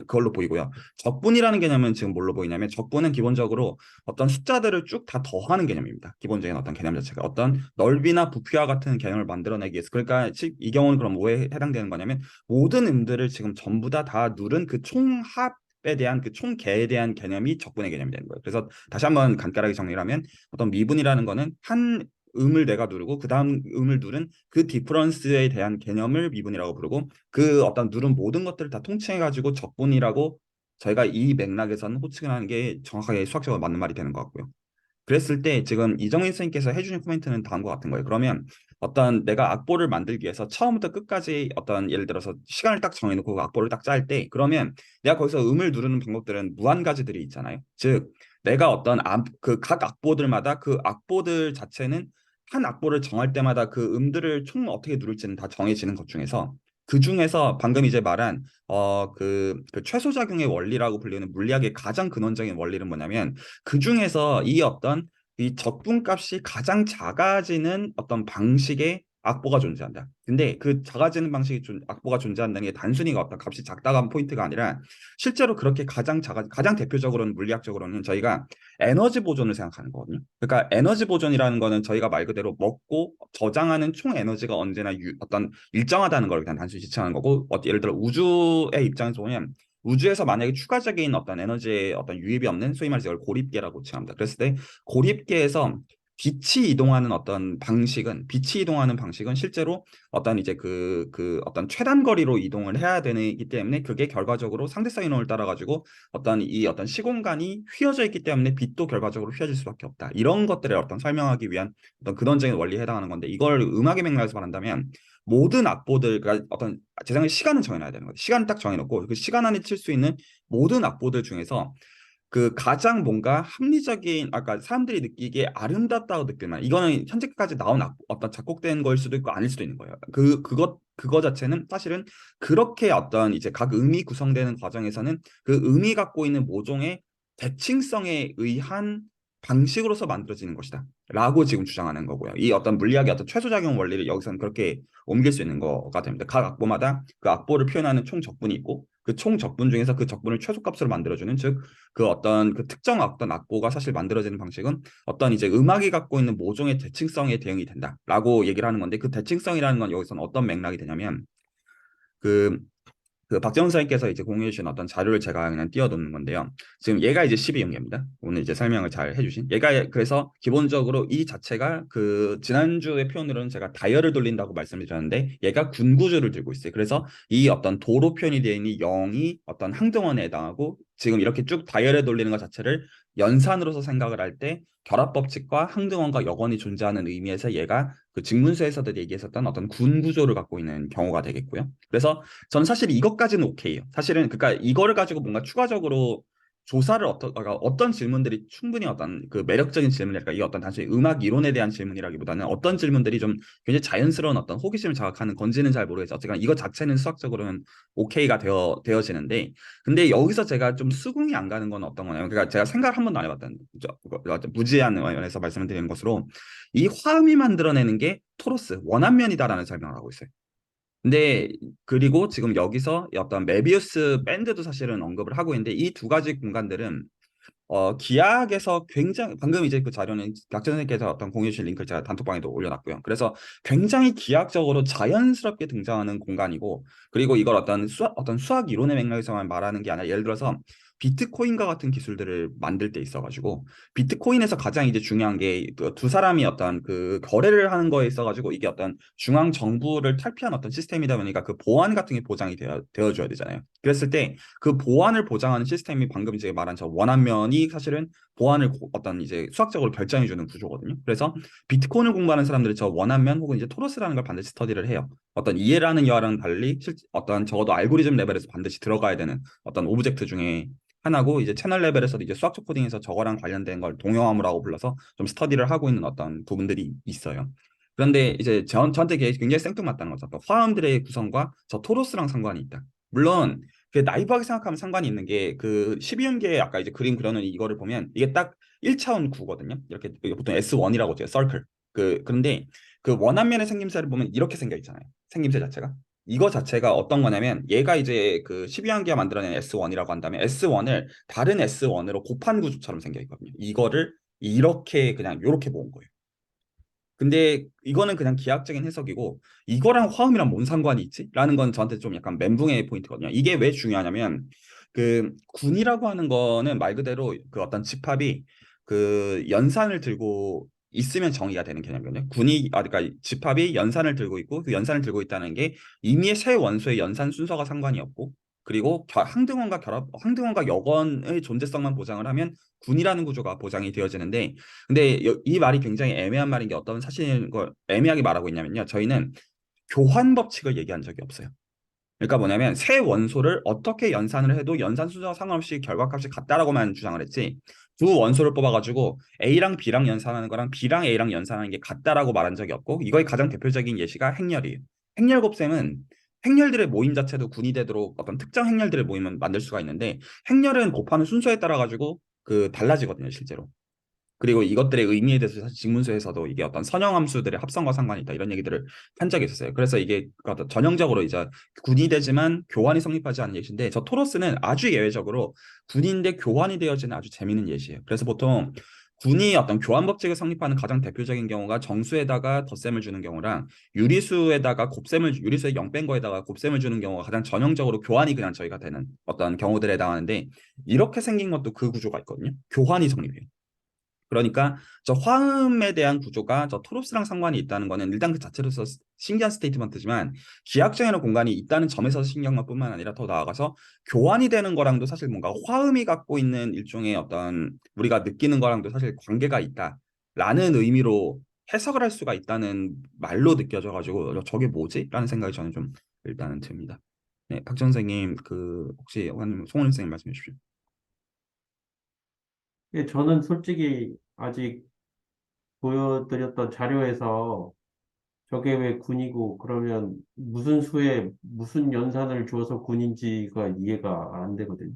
그걸로 보이고요. 적분이라는 개념은 지금 뭘로 보이냐면 적분은 기본적으로 어떤 숫자들을 쭉 다 더하는 개념입니다. 기본적인 어떤 개념 자체가 어떤 넓이나 부피와 같은 개념을 만들어내기 위해서 그러니까 이 경우는 그럼 뭐에 해당되는 거냐면 모든 음들을 지금 전부 다 누른 그 총합에 대한 그 총계에 대한 개념이 적분의 개념이 되는 거예요. 그래서 다시 한번 간단하게 정리를 하면 어떤 미분이라는 거는 한 음을 내가 누르고 그 다음 음을 누른 그 디퍼런스에 대한 개념을 미분이라고 부르고 그 어떤 누른 모든 것들을 다 통칭해가지고 적분이라고 저희가 이 맥락에서는 호칭을 하는 게 정확하게 수학적으로 맞는 말이 되는 것 같고요. 그랬을 때 지금 이정인 선생님께서 해주신 코멘트는 다음과 같은 거예요. 그러면 어떤 내가 악보를 만들기 위해서 처음부터 끝까지 어떤 예를 들어서 시간을 딱 정해놓고 그 악보를 딱 짤 때 그러면 내가 거기서 음을 누르는 방법들은 무한 가지들이 있잖아요. 즉 내가 어떤 그 각 악보들마다 그 악보들 자체는 한 악보를 정할 때마다 그 음들을 총 어떻게 누를지는 다 정해지는 것 중에서 그 중에서 방금 이제 말한 그 최소작용의 원리라고 불리는 물리학의 가장 근원적인 원리는 뭐냐면 그 중에서 이 적분값이 가장 작아지는 어떤 방식의 악보가 존재한다. 근데 그 작아지는 악보가 존재한다는 게 단순히 어떤 값이 작다가 한 포인트가 아니라 실제로 그렇게 가장 대표적으로는 물리학적으로는 저희가 에너지 보존을 생각하는 거거든요. 그러니까 에너지 보존이라는 거는 저희가 말 그대로 먹고 저장하는 총 에너지가 언제나 어떤 일정하다는 걸 그냥 단순히 지칭하는 거고 예를 들어 우주의 입장에서 보면 우주에서 만약에 추가적인 어떤 에너지의 어떤 유입이 없는 소위 말해서 이걸 고립계라고 칭합니다. 그랬을 때 고립계에서 빛이 이동하는 방식은 실제로 어떤 이제 그 어떤 최단 거리로 이동을 해야 되기 때문에 그게 결과적으로 상대성 이론을 따라 가지고 어떤 시공간이 휘어져 있기 때문에 빛도 결과적으로 휘어질 수밖에 없다. 이런 것들을 어떤 설명하기 위한 어떤 근원적인 원리에 해당하는 건데 이걸 음악의 맥락에서 말한다면 모든 악보들 그러니까 어떤 제 생각에 시간은 정해놔야 되는 거예요. 시간을 딱 정해놓고 그 시간 안에 칠 수 있는 모든 악보들 중에서 그 가장 뭔가 합리적인 아까 사람들이 느끼기에 아름답다고 느낄 만한 이거는 현재까지 나온 어떤 작곡된 거일 수도 있고 아닐 수도 있는 거예요. 그거 자체는 사실은 그렇게 어떤 이제 각 음이 구성되는 과정에서는 그 음이 갖고 있는 모종의 대칭성에 의한 방식으로서 만들어지는 것이다. 라고 지금 주장하는 거고요. 이 어떤 물리학의 어떤 최소작용 원리를 여기서는 그렇게 옮길 수 있는 거가 됩니다. 각 악보마다 그 악보를 표현하는 총 적분이 있고 그 총 적분 중에서 그 적분을 최소값으로 만들어주는 즉 그 어떤 그 특정 어떤 악보가 사실 만들어지는 방식은 어떤 이제 음악이 갖고 있는 모종의 대칭성에 대응이 된다라고 얘기를 하는 건데 그 대칭성이라는 건 여기서는 어떤 맥락이 되냐면 그 박재원 선생님께서 이제 공유해 주신 어떤 자료를 제가 그냥 띄워놓는 건데요. 지금 얘가 이제 12연계입니다. 오늘 이제 설명을 잘 해주신. 얘가 그래서 기본적으로 이 자체가 그 지난주의 표현으로는 제가 다이얼을 돌린다고 말씀을 드렸는데 얘가 군구조를 들고 있어요. 그래서 이 어떤 도로 표현이 되어 있는 0이 어떤 항등원에 해당하고 지금 이렇게 쭉 다이얼에 돌리는 것 자체를 연산으로서 생각을 할 때 결합법칙과 항등원과 역원이 존재하는 의미에서 얘가 그 직문서에서도 얘기했었던 어떤 군구조를 갖고 있는 경우가 되겠고요. 그래서 저는 사실 이것까지는 오케이요. 사실은 그러니까 이거를 가지고 뭔가 추가적으로 조사를 그러니까 어떤 질문들이 충분히 어떤 그 매력적인 질문이랄까 이 어떤 단순히 음악 이론에 대한 질문이라기보다는 어떤 질문들이 좀 굉장히 자연스러운 어떤 호기심을 자극하는 건지는 잘 모르겠어요. 어쨌거나 이거 자체는 수학적으로는 오케이가 되어지는데 근데 여기서 제가 좀 수긍이 안 가는 건 어떤 거냐면 그러니까 제가 생각을 한 번도 안 해봤던 무지한 면에서 말씀을 드리는 것으로 이 화음이 만들어내는 게 토로스 원한면이다라는 설명을 하고 있어요. 근데 그리고 지금 여기서 어떤 메비우스 밴드도 사실은 언급을 하고 있는데 이 두 가지 공간들은 기하학에서 굉장히 방금 이제 그 자료는 약재 선생님께서 어떤 공유해 주신 링크를 제가 단톡방에도 올려놨고요. 그래서 굉장히 기하학적으로 자연스럽게 등장하는 공간이고 그리고 이걸 어떤 수학 이론의 맥락에서만 말하는 게 아니라 예를 들어서 비트코인과 같은 기술들을 만들 때 있어가지고 비트코인에서 가장 이제 중요한 게 두 사람이 어떤 그 거래를 하는 거에 있어가지고 이게 어떤 중앙 정부를 탈피한 어떤 시스템이다 보니까 그 보안 같은 게 보장이 되어줘야 되잖아요. 그랬을 때 그 보안을 보장하는 시스템이 방금 이제 말한 저 원안면이 사실은 보안을 어떤 이제 수학적으로 결정해주는 구조거든요. 그래서 비트코인을 공부하는 사람들이 저 원안면 혹은 이제 토러스라는 걸 반드시 스터디를 해요. 어떤 이해라는 여하랑 달리 어떤 적어도 알고리즘 레벨에서 반드시 들어가야 되는 어떤 오브젝트 중에 하나고 이제 채널 레벨에서도 이제 수학적 코딩에서 저거랑 관련된 걸 동영암이라고 불러서 좀 스터디를 하고 있는 어떤 부분들이 있어요. 그런데 이제 저한테 굉장히 생뚱맞다는 거죠. 그러니까 화음들의 구성과 저 토로스랑 상관이 있다. 물론 그 나이브하게 생각하면 상관이 있는 게 그 12연계의 아까 이제 그림 그려놓은 이거를 보면 이게 딱 1차원 구거든요. 이렇게 보통 S1이라고 해요. 서클. 그런데 그 원안면의 생김새를 보면 이렇게 생겨 있잖아요. 생김새 자체가. 이거 자체가 어떤 거냐면 얘가 이제 그 12한기가 만들어낸 S1이라고 한다면 S1을 다른 S1으로 곱한 구조처럼 생겨 있거든요. 이거를 이렇게 그냥 이렇게 모은 거예요. 근데 이거는 그냥 기하학적인 해석이고 이거랑 화음이랑 뭔 상관이 있지? 라는 건 저한테 좀 약간 멘붕의 포인트거든요. 이게 왜 중요하냐면 그 군이라고 하는 거는 말 그대로 그 어떤 집합이 그 연산을 들고 있으면 정의가 되는 개념이거든요. 그러니까 집합이 연산을 들고 있고 그 연산을 들고 있다는 게 이미의 세 원소의 연산 순서가 상관이 없고 그리고 항등원과 역원의 존재성만 보장을 하면 군이라는 구조가 보장이 되어지는데 근데 이 말이 굉장히 애매한 말인 게 어떤 사실인 걸 애매하게 말하고 있냐면요. 저희는 교환 법칙을 얘기한 적이 없어요. 그러니까 뭐냐면 새 원소를 어떻게 연산을 해도 연산 순서와 상관없이 결과값이 같다라고만 주장을 했지 두 원소를 뽑아가지고 A랑 B랑 연산하는 거랑 B랑 A랑 연산하는 게 같다라고 말한 적이 없고 이거의 가장 대표적인 예시가 행렬이에요. 행렬 곱셈은 행렬들의 모임 자체도 군이 되도록 어떤 특정 행렬들의 모임을 만들 수가 있는데 행렬은 곱하는 순서에 따라 가지고 그 달라지거든요, 실제로. 그리고 이것들의 의미에 대해서 사실 직문서에서도 이게 어떤 선형함수들의 합성과 상관이 있다 이런 얘기들을 한 적이 있었어요. 그래서 이게 어떤 전형적으로 이제 군이 되지만 교환이 성립하지 않는 예시인데 저 토로스는 아주 예외적으로 군인데 교환이 되어지는 아주 재미있는 예시예요. 그래서 보통 군이 어떤 교환 법칙을 성립하는 가장 대표적인 경우가 정수에다가 덧셈을 주는 경우랑 유리수에다가 유리수에 0 뺀 거에다가 곱셈을 주는 경우가 가장 전형적으로 교환이 그냥 저희가 되는 어떤 경우들에 해당하는데 이렇게 생긴 것도 그 구조가 있거든요. 교환이 성립해요. 그러니까 저 화음에 대한 구조가 저 토로스랑 상관이 있다는 거는 일단 그 자체로서 신기한 스테이트먼트지만 기하학적인 공간이 있다는 점에서 신기한 것뿐만 아니라 더 나아가서 교환이 되는 거랑도 사실 뭔가 화음이 갖고 있는 일종의 어떤 우리가 느끼는 거랑도 사실 관계가 있다라는 의미로 해석을 할 수가 있다는 말로 느껴져 가지고 저게 뭐지? 라는 생각이 저는 좀 일단은 듭니다. 네, 박 선생님 그 혹시 송원 선생님 말씀해 주십시오. 예, 저는 솔직히 아직 보여드렸던 자료에서 저게 왜 군이고 그러면 무슨 수에 무슨 연산을 주어서 군인지가 이해가 안 되거든요.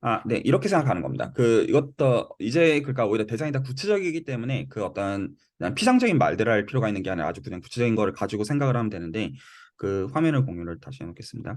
아, 네, 이렇게 생각하는 겁니다. 이것도 이제 그러니까 오히려 대상이 다 구체적이기 때문에 그 어떤 그냥 피상적인 말들을 할 필요가 있는 게 아니라 아주 그냥 구체적인 거를 가지고 생각을 하면 되는데 그 화면을 공유를 다시 해놓겠습니다.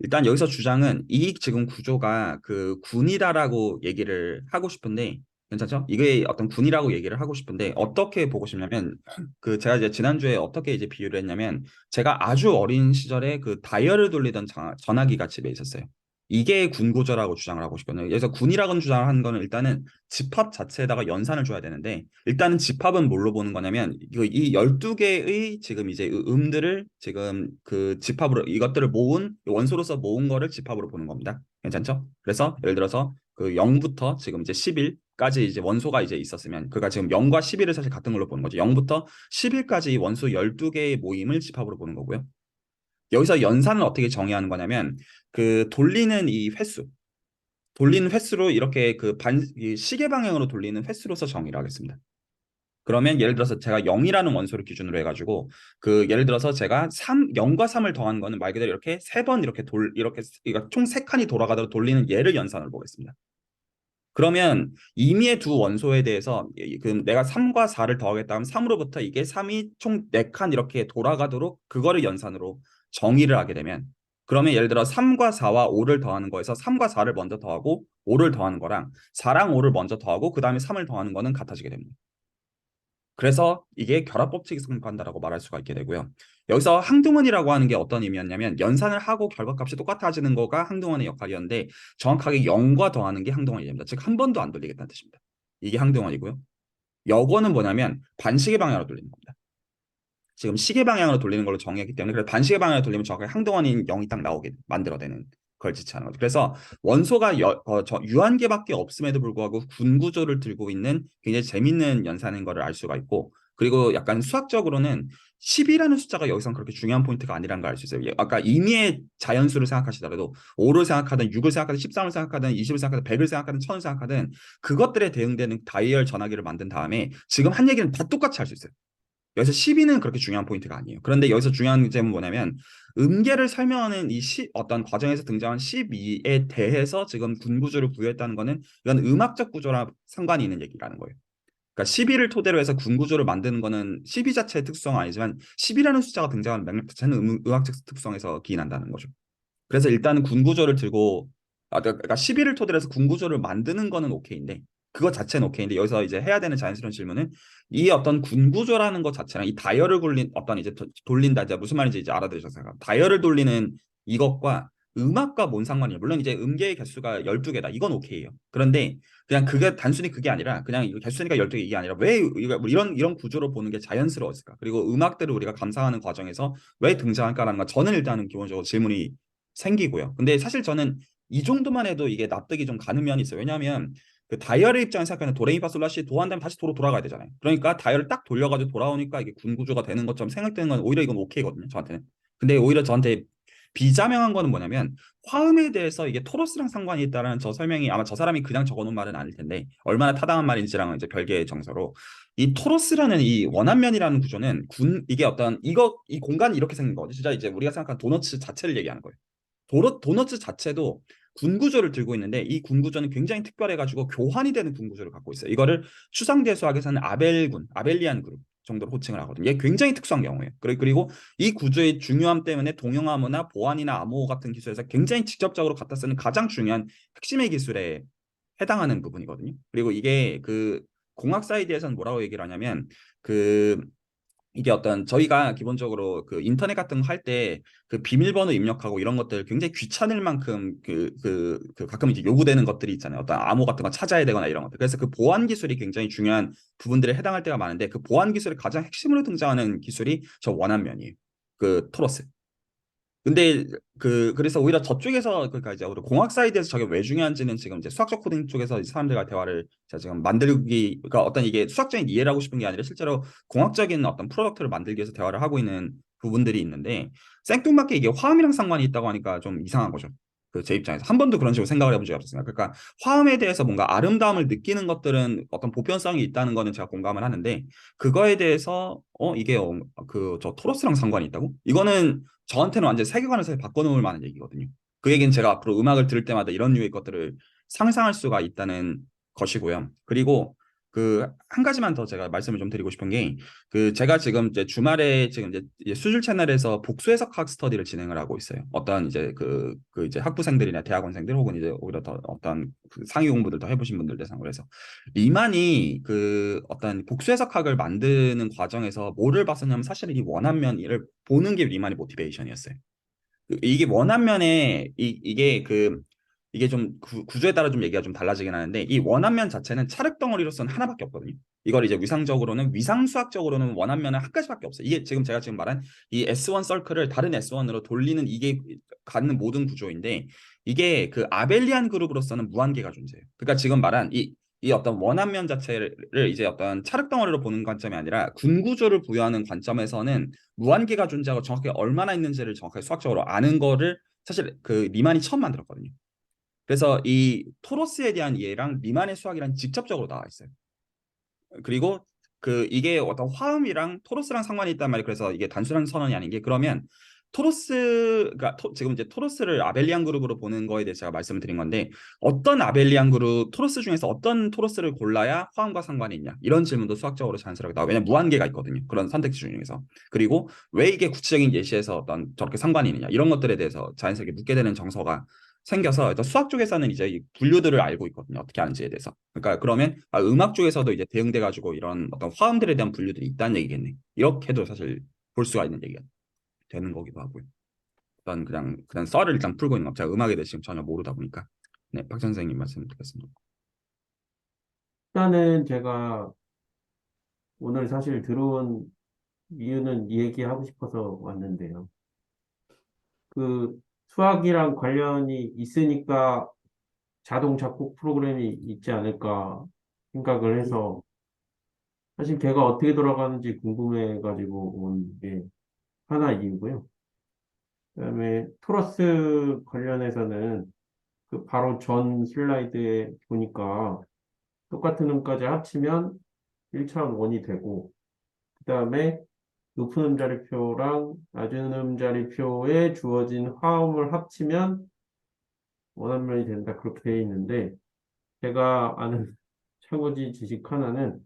일단 여기서 주장은 이 지금 구조가 그 군이다라고 얘기를 하고 싶은데 괜찮죠? 이게 어떤 군이라고 얘기를 하고 싶은데 어떻게 보고 싶냐면 그 제가 이제 지난주에 어떻게 이제 비유를 했냐면 제가 아주 어린 시절에 그 다이얼을 돌리던 전화기가 집에 있었어요. 이게 군 구조라고 주장을 하고 싶거든요. 그래서 군이라고 주장하는 거는 일단은 집합 자체에다가 연산을 줘야 되는데 일단은 집합은 뭘로 보는 거냐면 이 12개의 지금 이제 음들을 지금 그 집합으로 이것들을 모은 원소로서 모은 거를 집합으로 보는 겁니다. 괜찮죠? 그래서 예를 들어서 그 0부터 지금 이제 11까지 이제 원소가 이제 있었으면 그가 지금 0과 11을 사실 같은 걸로 보는 거죠. 0부터 11까지 원소 12개의 모임을 집합으로 보는 거고요. 여기서 연산을 어떻게 정의하는 거냐면 그 돌리는 횟수로 이렇게 이 시계 방향으로 돌리는 횟수로서 정의를 하겠습니다. 그러면 예를 들어서 제가 0이라는 원소를 기준으로 해가지고 그 예를 들어서 제가 0과 3을 더한 거는 말 그대로 이렇게 세 번 이렇게 총 세 칸이 돌아가도록 돌리는 얘를 연산을 보겠습니다. 그러면 임의의 두 원소에 대해서 그 내가 3과 4를 더하겠다 하면 3으로부터 이게 3이 총 4칸 이렇게 돌아가도록 그거를 연산으로 정의를 하게 되면 그러면 예를 들어 3과 4와 5를 더하는 거에서 3과 4를 먼저 더하고 5를 더하는 거랑 4랑 5를 먼저 더하고 그 다음에 3을 더하는 거는 같아지게 됩니다. 그래서 이게 결합법칙에 성립한다라고 말할 수가 있게 되고요. 여기서 항등원이라고 하는 게 어떤 의미였냐면 연산을 하고 결과값이 똑같아지는 거가 항등원의 역할이었는데 정확하게 0과 더하는 게 항등원이 됩니다. 즉 한 번도 안 돌리겠다는 뜻입니다. 이게 항등원이고요. 역원은 뭐냐면 반시계 방향으로 돌리는 겁니다. 지금 시계 방향으로 돌리는 걸로 정의했기 때문에 그래서 반시계 방향으로 돌리면 정확하게 항등원인 0이 딱 나오게 만들어내는 걸 지칭하는 거죠. 그래서 원소가 유한계밖에 없음에도 불구하고 군 구조를 들고 있는 굉장히 재밌는 연산인 거를 알 수가 있고 그리고 약간 수학적으로는 10이라는 숫자가 여기선 그렇게 중요한 포인트가 아니라는 걸 알 수 있어요. 아까 임의의 자연수를 생각하시더라도 5를 생각하든 6을 생각하든 13을 생각하든 20을 생각하든 100을 생각하든 1000을 생각하든 그것들에 대응되는 다이얼 전화기를 만든 다음에 지금 한 얘기는 다 똑같이 할 수 있어요. 여기서 12는 그렇게 중요한 포인트가 아니에요. 그런데 여기서 중요한 점은 뭐냐면 음계를 설명하는 이 어떤 과정에서 등장한 12에 대해서 지금 군구조를 부여했다는 거는 이건 음악적 구조랑 상관이 있는 얘기라는 거예요. 그러니까 12를 토대로 해서 군구조를 만드는 거는 12 자체의 특성은 아니지만 10이라는 숫자가 등장하는 맥락 자체는 음악적 특성에서 기인한다는 거죠. 그래서 일단은 군구조를 들고 그러니까 12를 토대로 해서 군구조를 만드는 거는 오케이인데 그것 자체는 오케이인데 여기서 이제 해야 되는 자연스러운 질문은 이 어떤 군구조라는 것 자체랑 이 다이얼을 굴린 어떤 이제 돌린다 이제 무슨 말인지 이제 알아들으셨어요. 다이얼을 돌리는 이것과 음악과 뭔 상관이에요? 물론 이제 음계의 개수가 12개다. 이건 오케이예요. 그런데 그냥 그게 단순히 그게 아니라 그냥 이거 개수니까 12개 이게 아니라 왜 이런 구조로 보는 게 자연스러웠을까? 그리고 음악들을 우리가 감상하는 과정에서 왜 등장할까라는 건 저는 일단은 기본적으로 질문이 생기고요. 근데 사실 저는 이 정도만 해도 이게 납득이 좀 가는 면이 있어요. 왜냐하면 그 다이얼의 입장에서 생각하면 도레미파솔라시 도한 다음에 다시 도로 돌아가야 되잖아요. 그러니까 다이얼을 딱 돌려가지고 돌아오니까 이게 군 구조가 되는 것처럼 생각되는 건 오히려 이건 오케이거든요. 저한테는. 근데 오히려 저한테 비자명한 거는 뭐냐면 화음에 대해서 이게 토로스랑 상관이 있다는 저 설명이 아마 저 사람이 그냥 적어놓은 말은 아닐 텐데 얼마나 타당한 말인지랑은 이제 별개의 정서로 이 토로스라는 이 원안면이라는 구조는 이게 어떤 이 공간이 이렇게 생긴 거거든요. 진짜 이제 우리가 생각하는 도너츠 자체를 얘기하는 거예요. 도너츠 자체도 군구조를 들고 있는데 이 군구조는 굉장히 특별해가지고 교환이 되는 군구조를 갖고 있어요. 이거를 추상대 수학에서는 아벨리안 그룹 정도로 호칭을 하거든요. 이게 굉장히 특수한 경우예요. 그리고 이 구조의 중요함 때문에 동형암호나 보안이나 암호 같은 기술에서 굉장히 직접적으로 갖다 쓰는 가장 중요한 핵심의 기술에 해당하는 부분이거든요. 그리고 이게 그 공학 사이드에서는 뭐라고 얘기를 하냐면 그 이게 어떤 저희가 기본적으로 그 인터넷 같은 거 할 때 그 비밀번호 입력하고 이런 것들 굉장히 귀찮을 만큼 가끔 이제 요구되는 것들이 있잖아요. 어떤 암호 같은 거 찾아야 되거나 이런 것들. 그래서 그 보안 기술이 굉장히 중요한 부분들에 해당할 때가 많은데 그 보안 기술의 가장 핵심으로 등장하는 기술이 저 원안면이에요. 그 토러스. 근데 그래서 오히려 저쪽에서 그러니까 이제 우리 공학 사이드에서 저게 왜 중요한지는 지금 이제 수학적 코딩 쪽에서 사람들과 대화를 제가 지금 만들기 그러니까 어떤 이게 수학적인 이해를 하고 싶은 게 아니라 실제로 공학적인 어떤 프로덕트를 만들기 위해서 대화를 하고 있는 부분들이 있는데 생뚱맞게 이게 화음이랑 상관이 있다고 하니까 좀 이상한 거죠. 그 제 입장에서 한 번도 그런 식으로 생각을 해본 적이 없었습니다. 그러니까 화음에 대해서 뭔가 아름다움을 느끼는 것들은 어떤 보편성이 있다는 거는 제가 공감을 하는데 그거에 대해서 이게 그 저 토로스랑 상관이 있다고? 이거는 저한테는 완전 세계관을 바꿔놓을 만한 얘기거든요. 그 얘기는 제가 앞으로 음악을 들을 때마다 이런 류의 것들을 상상할 수가 있다는 것이고요. 그리고 그 한 가지만 더 제가 말씀을 좀 드리고 싶은 게 그 제가 지금 이제 주말에 지금 이제 수질 채널에서 복수 해석학 스터디를 진행을 하고 있어요. 어떤 이제 그 이제 학부생들이나 대학원생들 혹은 이제 오히려 더 어떤 그 상위 공부들 더 해보신 분들 대상으로 해서 리만이 그 어떤 복수 해석학을 만드는 과정에서 뭐를 봤었냐면 사실은 이 원한면을 보는 게 리만의 모티베이션이었어요. 이게 원안면에 이게 좀 구조에 따라 좀 얘기가 좀 달라지긴 하는데 이 원안면 자체는 찰흙 덩어리로서는 하나밖에 없거든요. 이걸 이제 위상수학적으로는 원안면은 한 가지밖에 없어요. 이게 제가 지금 말한 이 S1 서클을 다른 S1으로 돌리는 이게 갖는 모든 구조인데 이게 그 아벨리안 그룹으로서는 무한계가 존재해요. 그러니까 지금 말한 이 어떤 원안면 자체를 이제 어떤 찰흙 덩어리로 보는 관점이 아니라 군구조를 부여하는 관점에서는 무한계가 존재하고 정확하게 얼마나 있는지를 정확하게 수학적으로 아는 거를 사실 그 리만이 처음 만들었거든요. 그래서 이 토로스에 대한 이해랑 리만의 수학이랑 직접적으로 나와 있어요. 그리고 이게 어떤 화음이랑 토로스랑 상관이 있단 말이에요. 그래서 이게 단순한 선언이 아닌 게 그러면 토로스가 지금 이제 토로스를 아벨리안 그룹으로 보는 거에 대해서 제가 말씀을 드린 건데 어떤 아벨리안 그룹 토로스 중에서 어떤 토로스를 골라야 화음과 상관이 있냐 이런 질문도 수학적으로 자연스럽게 나와요. 왜냐면 무한계가 있거든요. 그런 선택지 중에서. 그리고 왜 이게 구체적인 예시에서 어떤 저렇게 상관이 있느냐 이런 것들에 대해서 자연스럽게 묻게 되는 정서가 생겨서 일단 수학 쪽에서는 이제 이 분류들을 알고 있거든요. 어떻게 하는지에 대해서. 그러니까 그러면 음악 쪽에서도 이제 대응돼 가지고 이런 어떤 화음들에 대한 분류들이 있다는 얘기겠네. 이렇게도 사실 볼 수가 있는 얘기가 되는 거기도 하고요. 일단 그냥 썰을 일단 풀고 있는 거. 제가 음악에 대해 지금 전혀 모르다 보니까. 네, 박 선생님 말씀 듣겠습니다. 일단은 제가 오늘 사실 들어온 이유는 이 얘기하고 싶어서 왔는데요. 그 수학이랑 관련이 있으니까 자동 작곡 프로그램이 있지 않을까 생각을 해서 사실 걔가 어떻게 돌아가는지 궁금해가지고 온 게 하나 이유고요. 그다음에 토러스 관련해서는 그 바로 전 슬라이드에 보니까 똑같은 음까지 합치면 1차원1이 되고 그다음에 높은 음자리표랑 낮은 음자리표에 주어진 화음을 합치면 원한면이 된다 그렇게 되어 있는데 제가 아는 참고지 지식 하나는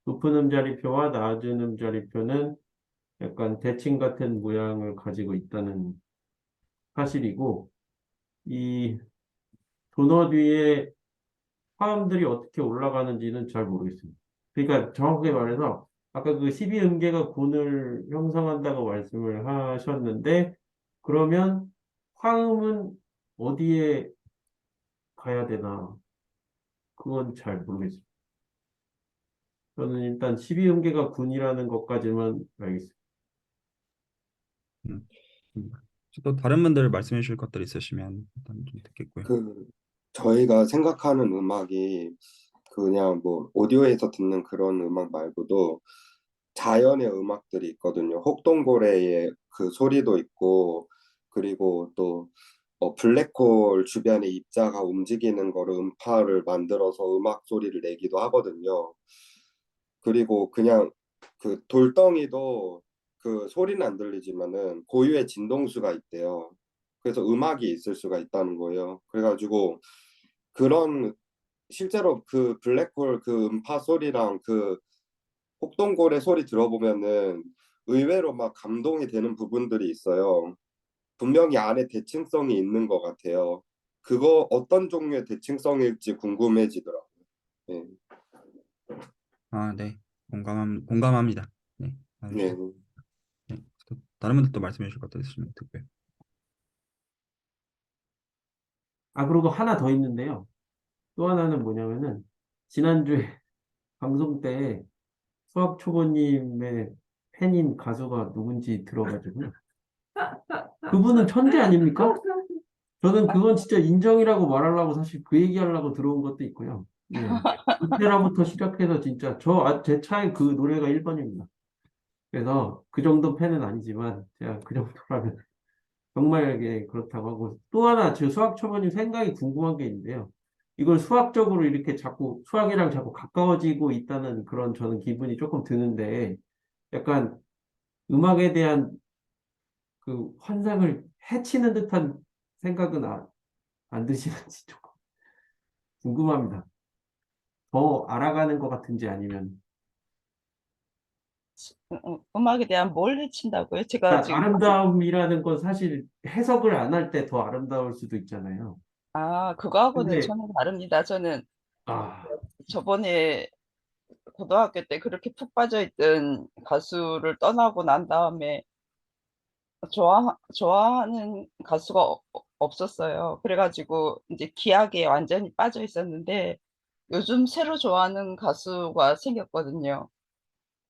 높은 음자리표와 낮은 음자리표는 약간 대칭 같은 모양을 가지고 있다는 사실이고 이 도넛 위에 화음들이 어떻게 올라가는지는 잘 모르겠습니다. 그러니까 정확하게 말해서 아까 그 12음계가 곤을 형성한다고 말씀을 하셨는데 그러면 화음은 어디에 가야 되나 그건 잘 모르겠습니다. 저는 일단 12음계가 곤이라는 것까지만 알겠습니다. 음, 또 다른 분들 말씀해 주실 것들 있으시면 일단 좀 듣겠고요. 그 저희가 생각하는 음악이 그냥 뭐 오디오에서 듣는 그런 음악 말고도 자연의 음악들이 있거든요. 혹동고래의 그 소리도 있고 그리고 또 블랙홀 주변에 입자가 움직이는 거를 음파를 만들어서 음악 소리를 내기도 하거든요. 그리고 그냥 그 돌덩이도 그 소리는 안 들리지만은 고유의 진동수가 있대요. 그래서 음악이 있을 수가 있다는 거예요. 그래가지고 그런 실제로 그 블랙홀 그 음파 소리랑 그 혹동고래 소리 들어보면은 의외로 막 감동이 되는 부분들이 있어요. 분명히 안에 대칭성이 있는 것 같아요. 그거 어떤 종류의 대칭성일지 궁금해지더라고요. 네. 아, 네. 공감합니다. 네. 네. 네. 또 다른 분들 또 말씀해 주실 것들 있으시면 듣고요. 아, 그리고 하나 더 있는데요. 또 하나는 뭐냐면은 지난주에 방송 때 수학 초보님의 팬인 가수가 누군지 들어가지고요. 그분은 천재 아닙니까? 저는 그건 진짜 인정이라고 말하려고 사실 그 얘기하려고 들어온 것도 있고요. 예. 오페라부터 시작해서 진짜 제 차에 그 노래가 1번입니다. 그래서 그 정도 팬은 아니지만 제가 그 정도라면 정말 예, 그렇다고 하고 또 하나 제 수학 초보님 생각이 궁금한 게 있는데요. 이걸 수학적으로 이렇게 자꾸 수학이랑 자꾸 가까워지고 있다는 그런 저는 기분이 조금 드는데 약간 음악에 대한 그 환상을 해치는 듯한 생각은 안 드시는지 조금 궁금합니다. 더 알아가는 것 같은지 아니면 음악에 대한 뭘 해친다고요? 제가 그러니까 지금 아름다움이라는 건 사실 해석을 안 할 때 더 아름다울 수도 있잖아요. 그거하고는 근데 전혀 다릅니다. 저는 아, 저번에 고등학교 때 그렇게 푹 빠져 있던 가수를 떠나고 난 다음에 좋아하는 가수가 없었어요. 그래가지고 이제 기악에 완전히 빠져 있었는데 요즘 새로 좋아하는 가수가 생겼거든요.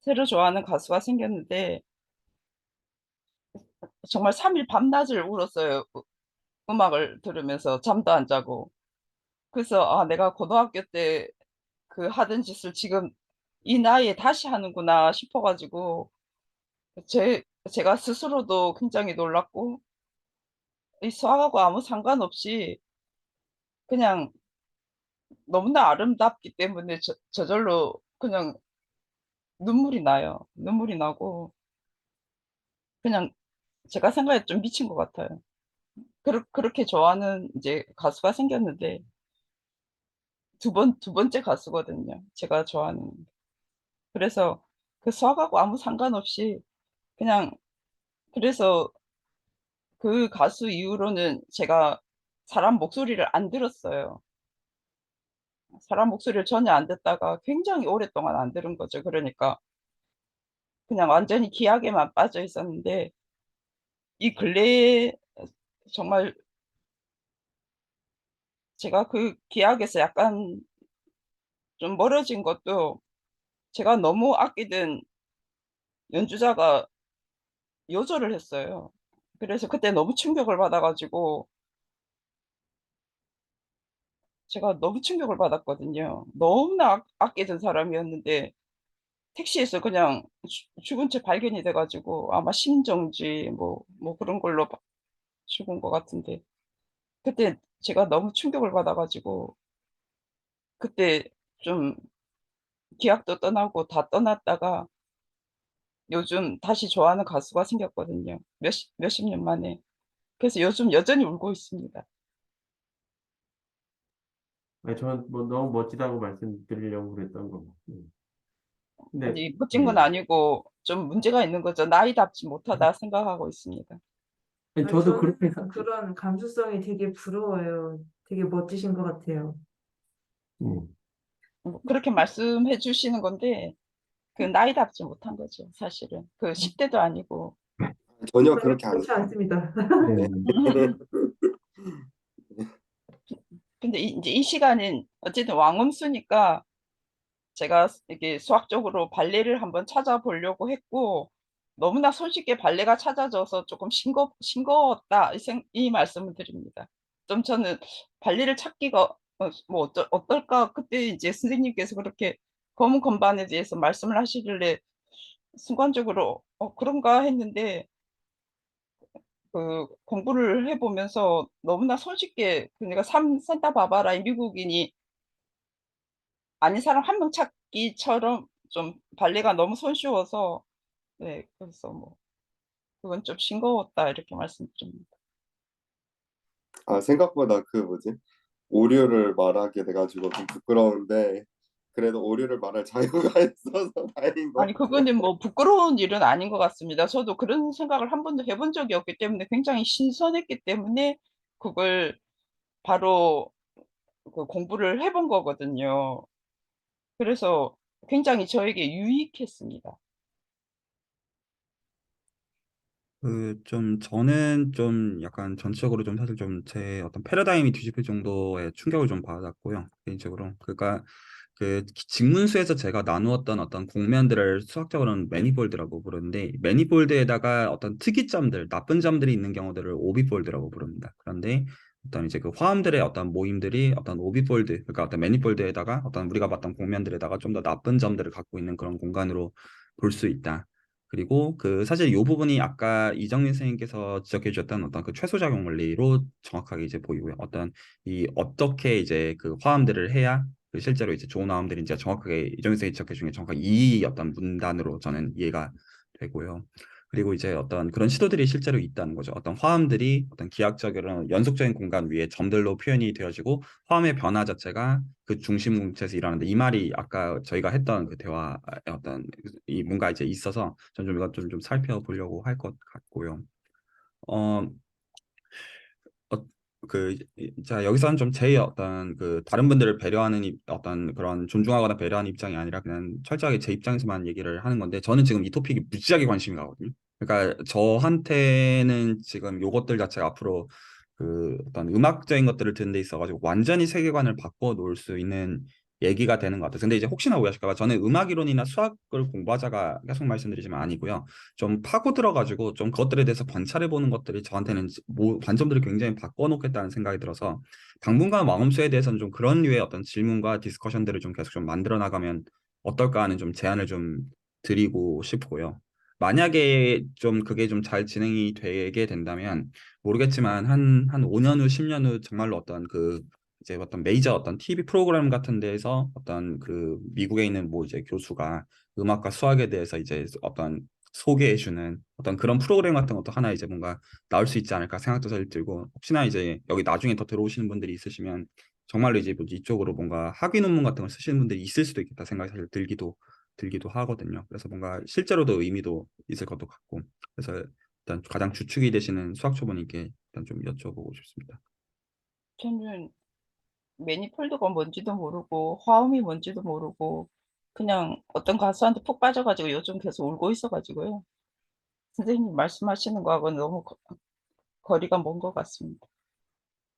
새로 좋아하는 가수가 생겼는데 정말 3일 밤낮을 울었어요. 음악을 들으면서 잠도 안 자고. 그래서 내가 고등학교 때 그 하던 짓을 지금 이 나이에 다시 하는구나 싶어가지고 제가 스스로도 굉장히 놀랐고 이 수학하고 아무 상관없이 그냥 너무나 아름답기 때문에 저절로 그냥 눈물이 나요. 눈물이 나고 그냥 제가 생각에 좀 미친 것 같아요. 그렇게 좋아하는 이제 가수가 생겼는데 두 번째 가수거든요. 제가 좋아하는. 그래서 그 수학하고 아무 상관없이 그냥 그래서 그 가수 이후로는 제가 사람 목소리를 안 들었어요. 사람 목소리를 전혀 안 듣다가 굉장히 오랫동안 안 들은 거죠. 그러니까 그냥 완전히 기악에만 빠져 있었는데 이 근래에 정말 제가 그 기악에서 약간 좀 멀어진 것도 제가 너무 아끼던 연주자가 요절을 했어요. 그래서 그때 너무 충격을 받아가지고 제가 너무 충격을 받았거든요. 너무나 아끼던 사람이었는데 택시에서 그냥 죽은 채 발견이 돼가지고 아마 심정지 뭐 그런 걸로 죽은 것 같은데 그때 제가 너무 충격을 받아가지고 그때 좀 기악도 떠나고 다 떠났다가 요즘 다시 좋아하는 가수가 생겼거든요. 몇십 년 만에. 그래서 요즘 여전히 울고 있습니다. 아니, 저는 뭐 너무 멋지다고 말씀드리려고 그랬던 거고. 근데, 아니, 멋진 건 아니고 좀 문제가 있는 거죠. 나이답지 못하다 생각하고 있습니다. 아니, 아, 저도 저는 그렇게, 그런 감수성이 되게 부러워요. 되게 멋지신 것 같아요. 음. 뭐 그렇게 말씀해 주시는 건데 그 나이답지 못한 거죠, 사실은. 그 10대도 아니고. 전혀 전혀 그렇게 안 그렇지 않습니다. 네. 근데 이제 이 시간은 어쨌든 왕음수니까 제가 이렇게 수학적으로 발레를 한번 찾아보려고 했고 너무나 손쉽게 발레가 찾아져서 조금 싱거웠다 이 말씀을 드립니다. 좀 저는 발레를 찾기가 뭐 어떨까 그때 이제 선생님께서 그렇게 검은 건반에 대해서 말씀을 하시길래 순간적으로 그런가 했는데 그 공부를 해보면서 너무나 손쉽게 그러니까 산타바바라 이 미국인이 아닌 사람 한 명 찾기처럼 좀 발레가 너무 손쉬워서 네 그래서 뭐 그건 좀 싱거웠다 이렇게 말씀드립니다. 아, 생각보다 그 뭐지? 오류를 말하게 돼가지고 좀 부끄러운데 그래도 오류를 말할 자유가 있어서 다행인 것 아니 같아요. 그거는 뭐 부끄러운 일은 아닌 것 같습니다. 저도 그런 생각을 한 번도 해본 적이 없기 때문에 굉장히 신선했기 때문에 그걸 바로 그 공부를 해본 거거든요. 그래서 굉장히 저에게 유익했습니다. 저는 좀 약간 전체적으로 좀 사실 좀 제 어떤 패러다임이 뒤집힐 정도의 충격을 좀 받았고요. 개인적으로. 그러니까 그 직문수에서 제가 나누었던 어떤 공면들을 수학적으로는 매니폴드라고 부르는데 매니폴드에다가 어떤 특이점들, 나쁜 점들이 있는 경우들을 오비폴드라고 부릅니다. 그런데 어떤 이제 그 화음들의 어떤 모임들이 어떤 오비폴드, 그러니까 어떤 매니폴드에다가 어떤 우리가 봤던 공면들에다가 좀 더 나쁜 점들을 갖고 있는 그런 공간으로 볼 수 있다. 그리고 그 사실 이 부분이 아까 이정민 선생님께서 지적해 주셨던 어떤 그 최소작용 원리로 정확하게 이제 보이고요. 어떤 이 어떻게 이제 그 화음들을 해야 그 실제로 이제 좋은 화음들이 이제 정확하게 이정민 선생님이 지적해 주신 게 정확하게 이 어떤 문단으로 저는 이해가 되고요. 그리고 이제 어떤 그런 시도들이 실제로 있다는 거죠. 어떤 화음들이 어떤 기하학적으로 연속적인 공간 위에 점들로 표현이 되어지고 화음의 변화 자체가 그 중심 공체에서 일어나는데 이 말이 아까 저희가 했던 그 대화의 어떤 이 뭔가 이제 있어서 저는 좀 이것 좀 살펴보려고 할 것 같고요. 어, 자, 여기서는 좀 제 어떤 그 다른 분들을 배려하는 어떤 그런 존중하거나 배려하는 입장이 아니라 그냥 철저하게 제 입장에서만 얘기를 하는 건데 저는 지금 이 토픽이 무지하게 관심이 가거든요. 그러니까 저한테는 지금 요것들 자체가 앞으로 그 어떤 음악적인 것들을 듣는 데 있어가지고 완전히 세계관을 바꿔 놓을 수 있는 얘기가 되는 것 같아요. 근데 이제 혹시나 오해하실까 봐 저는 음악 이론이나 수학을 공부하자가 계속 말씀드리지만 아니고요. 좀 파고 들어가지고 좀 그것들에 대해서 관찰해 보는 것들이 저한테는 뭐 관점들을 굉장히 바꿔놓겠다는 생각이 들어서 당분간 왕음수에 대해서는 좀 그런 류의 어떤 질문과 디스커션들을 좀 계속 좀 만들어 나가면 어떨까 하는 좀 제안을 좀 드리고 싶고요. 만약에 좀 그게 좀 잘 진행이 되게 된다면 모르겠지만 한 5년 후, 10년 후 정말로 어떤 그 이제 어떤 메이저 어떤 TV 프로그램 같은 데에서 어떤 그 미국에 있는 뭐 이제 교수가 음악과 수학에 대해서 이제 어떤 소개해주는 어떤 그런 프로그램 같은 것도 하나 이제 뭔가 나올 수 있지 않을까 생각도 사실 들고 혹시나 이제 여기 나중에 더 들어오시는 분들이 있으시면 정말로 이제 뭐 이쪽으로 뭔가 학위 논문 같은 걸 쓰시는 분들이 있을 수도 있겠다 생각이 사실 들기도 하거든요. 그래서 뭔가 실제로도 의미도 있을 것도 같고 그래서 일단 가장 주축이 되시는 수학 초보님께 일단 좀 여쭤보고 싶습니다. 저는 매니폴드가 뭔지도 모르고 화음이 뭔지도 모르고 그냥 어떤 가수한테 푹 빠져가지고 요즘 계속 울고 있어가지고요. 선생님 말씀하시는 거하고는 너무 거리가 먼 것 같습니다.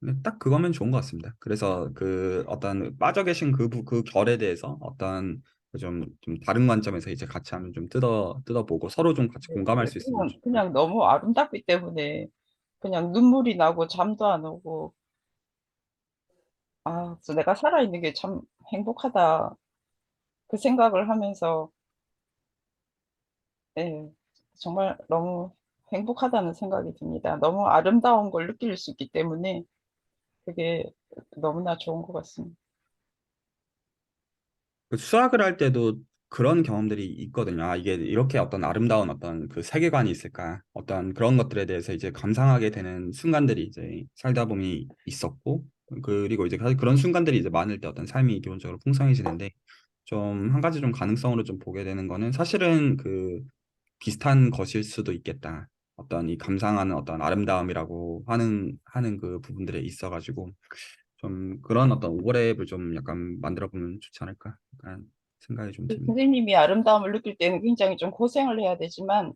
근데 딱 그거면 좋은 것 같습니다. 그래서 그 어떤 빠져 계신 그 결에 대해서 어떤 좀 다른 관점에서 이제 같이 한번 좀 뜯어보고 서로 좀 같이 네, 공감할 네. 수 있으면 그냥 너무 아름답기 때문에 그냥 눈물이 나고 잠도 안 오고 그래서 내가 살아있는 게 참 행복하다 그 생각을 하면서 예, 정말 너무 행복하다는 생각이 듭니다. 너무 아름다운 걸 느낄 수 있기 때문에 그게 너무나 좋은 것 같습니다. 그 수학을 할 때도 그런 경험들이 있거든요. 아, 이게 이렇게 어떤 아름다운 어떤 그 세계관이 있을까? 어떤 그런 것들에 대해서 이제 감상하게 되는 순간들이 이제 살다 보니 있었고, 그리고 이제 사실 그런 순간들이 이제 많을 때 어떤 삶이 기본적으로 풍성해지는데, 좀 한 가지 좀 가능성으로 좀 보게 되는 거는 사실은 그 비슷한 것일 수도 있겠다. 어떤 이 감상하는 어떤 아름다움이라고 하는 그 부분들에 있어가지고 좀 그런 어떤 오버랩을 좀 약간 만들어 보면 좋지 않을까 약간 생각이 좀 듭니다. 선생님이 아름다움을 느낄 때는 굉장히 좀 고생을 해야 되지만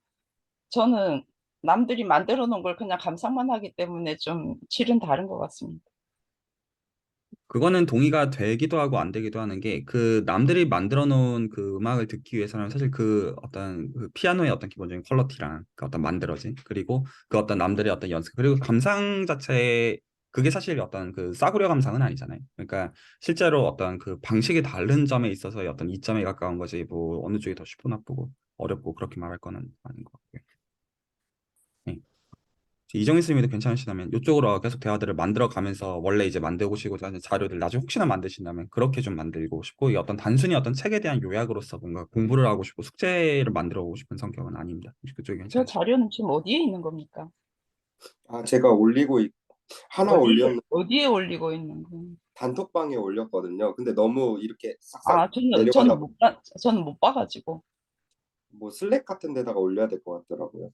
저는 남들이 만들어 놓은 걸 그냥 감상만 하기 때문에 좀 질은 다른 것 같습니다. 그거는 동의가 되기도 하고 안 되기도 하는 게 그 남들이 만들어 놓은 그 음악을 듣기 위해서는 사실 그 어떤 그 피아노의 어떤 기본적인 퀄리티랑 그 어떤 만들어진 그리고 그 어떤 남들의 어떤 연습 그리고 감상 자체 그게 사실 어떤 그 싸구려 감상은 아니잖아요. 그러니까 실제로 어떤 그 방식이 다른 점에 있어서의 어떤 이점에 가까운 거지 뭐 어느 쪽이 더 쉽고 나쁘고 어렵고 그렇게 말할 거는 아닌 것 같고요. 네. 이정희 선생님도 괜찮으시다면 이쪽으로 계속 대화들을 만들어 가면서 원래 이제 만들고시고자 하는 자료들 나중에 혹시나 만드신다면 그렇게 좀 만들고 싶고 이 어떤 단순히 어떤 책에 대한 요약으로서 뭔가 공부를 하고 싶고 숙제를 만들어 보고 싶은 성격은 아닙니다. 혹시 그쪽이 저 괜찮으실까요? 자료는 지금 어디에 있는 겁니까? 제가 하나 올렸는데 어디에 올리고 있는 거예요? 단톡방에 올렸거든요. 근데 너무 이렇게 싹싹 저는 내려가다 저는 못 봐가지고 뭐 슬랙 같은 데다가 올려야 될 것 같더라고요.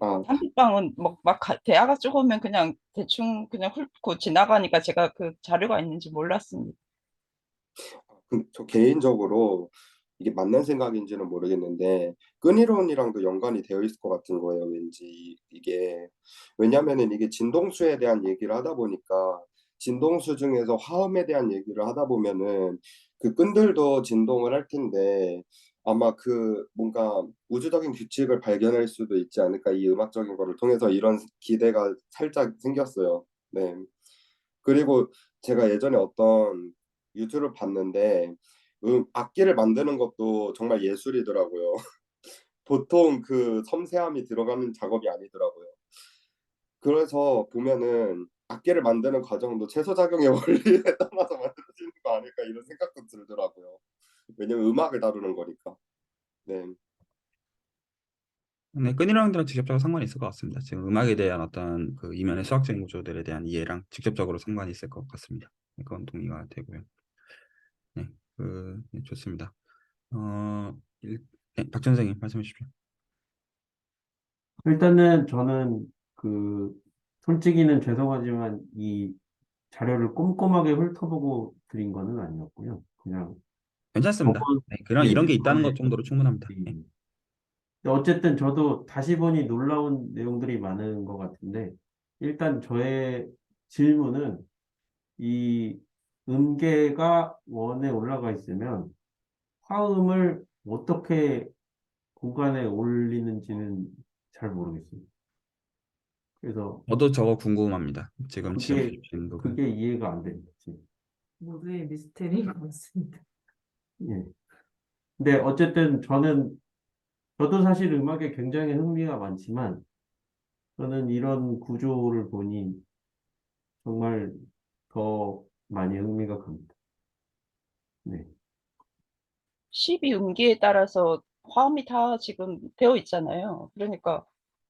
아, 단톡방은 대화가 조금면 그냥 대충 그냥 훑고 지나가니까 제가 그 자료가 있는지 몰랐습니다. 저 개인적으로 이게 맞는 생각인지는 모르겠는데 끈이론이랑도 연관이 되어 있을 것 같은 거예요. 왠지 이게 왜냐면은 이게 진동수에 대한 얘기를 하다 보니까 진동수 중에서 화음에 대한 얘기를 하다 보면은 그 끈들도 진동을 할 텐데 아마 그 뭔가 우주적인 규칙을 발견할 수도 있지 않을까 이 음악적인 거를 통해서 이런 기대가 살짝 생겼어요. 네. 그리고 제가 예전에 어떤 유튜브를 봤는데 악기를 만드는 것도 정말 예술이더라고요. 보통 그 섬세함이 들어가는 작업이 아니더라고요. 그래서 보면은 악기를 만드는 과정도 채소작용의 원리에 따라서 만들어지는 거 아닐까 이런 생각도 들더라고요. 왜냐면 음악을 다루는 거니까. 네. 네, 끈이랑들은 직접적으로 상관이 있을 것 같습니다. 지금 음악에 대한 어떤 그 이면의 수학적인 구조들에 대한 이해랑 직접적으로 상관이 있을 것 같습니다. 네, 그건 동의가 되고요. 네, 네, 좋습니다. 어, 네, 박 선생님 말씀해 주십시오. 일단은 저는 그 솔직히는 죄송하지만 이 자료를 꼼꼼하게 훑어보고 드린 거는 아니었고요. 그냥 괜찮습니다. 저번 네, 그런 예, 이런 게 있다는 것 저번에 정도로 충분합니다. 네. 근데 어쨌든 저도 다시 보니 놀라운 내용들이 많은 것 같은데 일단 저의 질문은 이 음계가 원에 올라가 있으면 화음을 어떻게 공간에 올리는지는 잘 모르겠어요. 그래서 저도 저거 궁금합니다. 지금 지적해 그게 주신 부분. 그게 이해가 안 됩니다. 지금. 모두의 미스테리인 것 같습니다. 예. 근데 어쨌든 저도 사실 음악에 굉장히 흥미가 많지만 저는 이런 구조를 보니 정말 더 많이 흥미가 갑니다. 네. 12음기에 따라서 화음이 다 지금 되어 있잖아요. 그러니까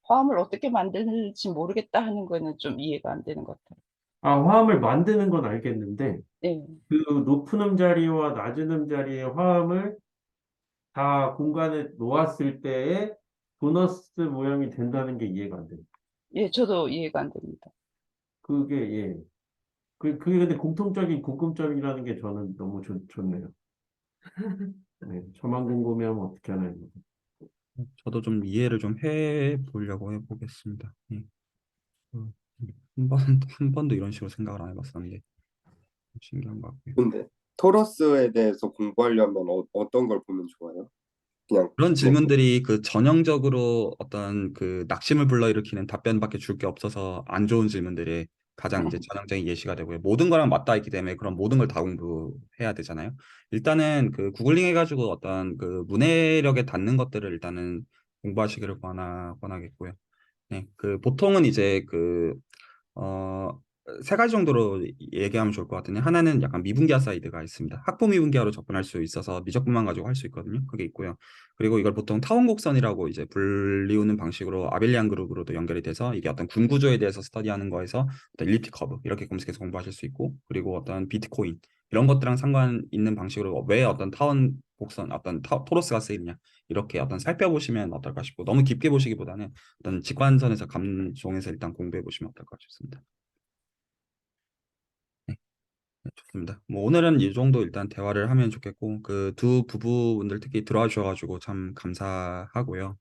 화음을 어떻게 만드는지 모르겠다 하는 거는 좀 이해가 안 되는 것 같아요. 화음을 만드는 건 알겠는데 네. 그 높은 음자리와 낮은 음자리의 화음을 다 공간에 놓았을 때에 보너스 모양이 된다는 게 이해가 안 돼요. 예, 저도 이해가 안 됩니다. 그게 예. 그게 근데 공통적인 궁금점이라는 게 저는 너무 좋네요. 네, 저만 궁금해하면 어떻게 하나요? 저도 좀 이해를 좀 해보려고 해보겠습니다. 예. 음, 한 번도 이런 식으로 생각을 안 해봤었는데 신기한 것 같고요. 근데 토러스에 대해서 공부하려면 어떤 걸 보면 좋아요? 그냥 그런 뭐, 질문들이 그 전형적으로 어떤 그 낙심을 불러일으키는 답변밖에 줄 게 없어서 안 좋은 질문들이 가장 이제 전형적인 예시가 되고요. 모든 거랑 맞닿아 있기 때문에 그런 모든 걸 다 공부해야 되잖아요. 일단은 그 구글링 해가지고 어떤 그 문해력에 닿는 것들을 일단은 공부하시기를 권하겠고요. 네, 그 보통은 이제 어, 세 가지 정도로 얘기하면 좋을 것 같은데 하나는 약간 미분기화 사이드가 있습니다. 학부 미분기화로 접근할 수 있어서 미적분만 가지고 할 수 있거든요. 그게 있고요. 그리고 이걸 보통 타원 곡선이라고 이제 불리우는 방식으로 아벨리안 그룹으로도 연결이 돼서 이게 어떤 군 구조에 대해서 스터디하는 거에서 어떤 일리프틱 커브 이렇게 검색해서 공부하실 수 있고 그리고 어떤 비트코인 이런 것들랑 상관 있는 방식으로 왜 어떤 타원 곡선 어떤 토로스가 쓰이느냐 이렇게 어떤 살펴보시면 어떨까 싶고 너무 깊게 보시기보다는 어떤 직관선에서 감종해서 일단 공부해 보시면 어떨까 싶습니다. 네, 네, 좋습니다. 뭐 오늘은 이 정도 일단 대화를 하면 좋겠고 그 두 부부분들 특히 들어와 주셔가지고 참 감사하고요.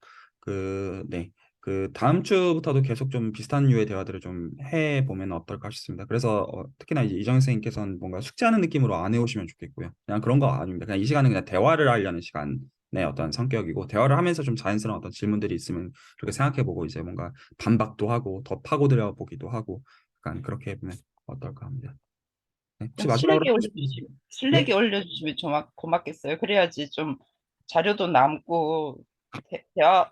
네. 그 다음 주부터도 계속 좀 비슷한 류의 대화들을 좀 해보면 어떨까 싶습니다. 그래서 특히나 이제 이정 선생님께서는 뭔가 숙제하는 느낌으로 안 해오시면 좋겠고요. 그냥 그런 거 아닙니다. 그냥 이 시간은 그냥 대화를 하려는 시간의 어떤 성격이고 대화를 하면서 좀 자연스러운 어떤 질문들이 있으면 그렇게 생각해보고 이제 뭔가 반박도 하고 더 파고들어 보기도 하고 약간 그렇게 해보면 어떨까 합니다. 네, 혹시 마지막으로 예? 슬랙에 올려주시면 좀 고맙겠어요. 그래야지 좀 자료도 남고 대화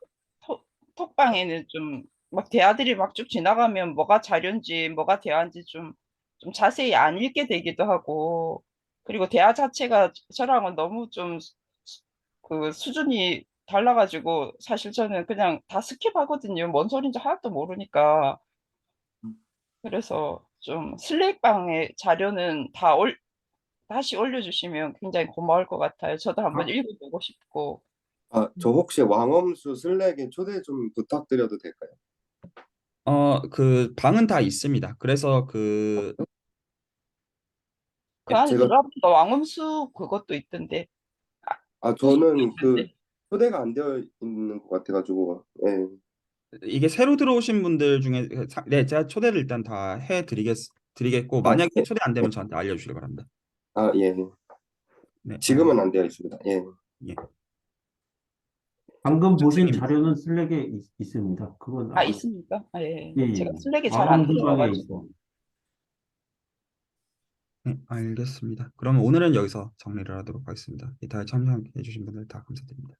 톡방에는 좀 막 대화들이 막 쭉 지나가면 뭐가 자료인지 뭐가 대화인지 좀 자세히 안 읽게 되기도 하고 그리고 대화 자체가 저랑은 너무 좀 그 수준이 달라가지고 사실 저는 그냥 다 스킵하거든요. 뭔 소린지 하나도 모르니까. 그래서 좀 슬랙방에 자료는 다시 올려주시면 굉장히 고마울 것 같아요. 저도 한번 읽어보고 싶고. 저 혹시 왕엄수 슬랙에 초대 좀 부탁드려도 될까요? 그 방은 다 있습니다. 그래서 그 안에 제가 들어가보니까 왕음수 그것도 있던데. 수술도 저는 그 있던데. 초대가 안 되어 있는 것 같아가지고 예. 이게 새로 들어오신 분들 중에 네, 제가 초대를 일단 다 드리겠고 만약에 예. 초대 안 되면 저한테 알려주시기 바랍니다. 예. 네, 지금은 안 되어 있습니다. 예. 예. 방금 보신 선생님, 자료는 슬랙에 있습니다. 그건 아마, 있습니까? 예. 예, 예. 제가 슬랙에 잘 안 왕엄수방에 들어가가지고. 있습니다. 네, 알겠습니다. 그러면 오늘은 여기서 정리를 하도록 하겠습니다. 이탈 참여해 주신 분들 다 감사드립니다.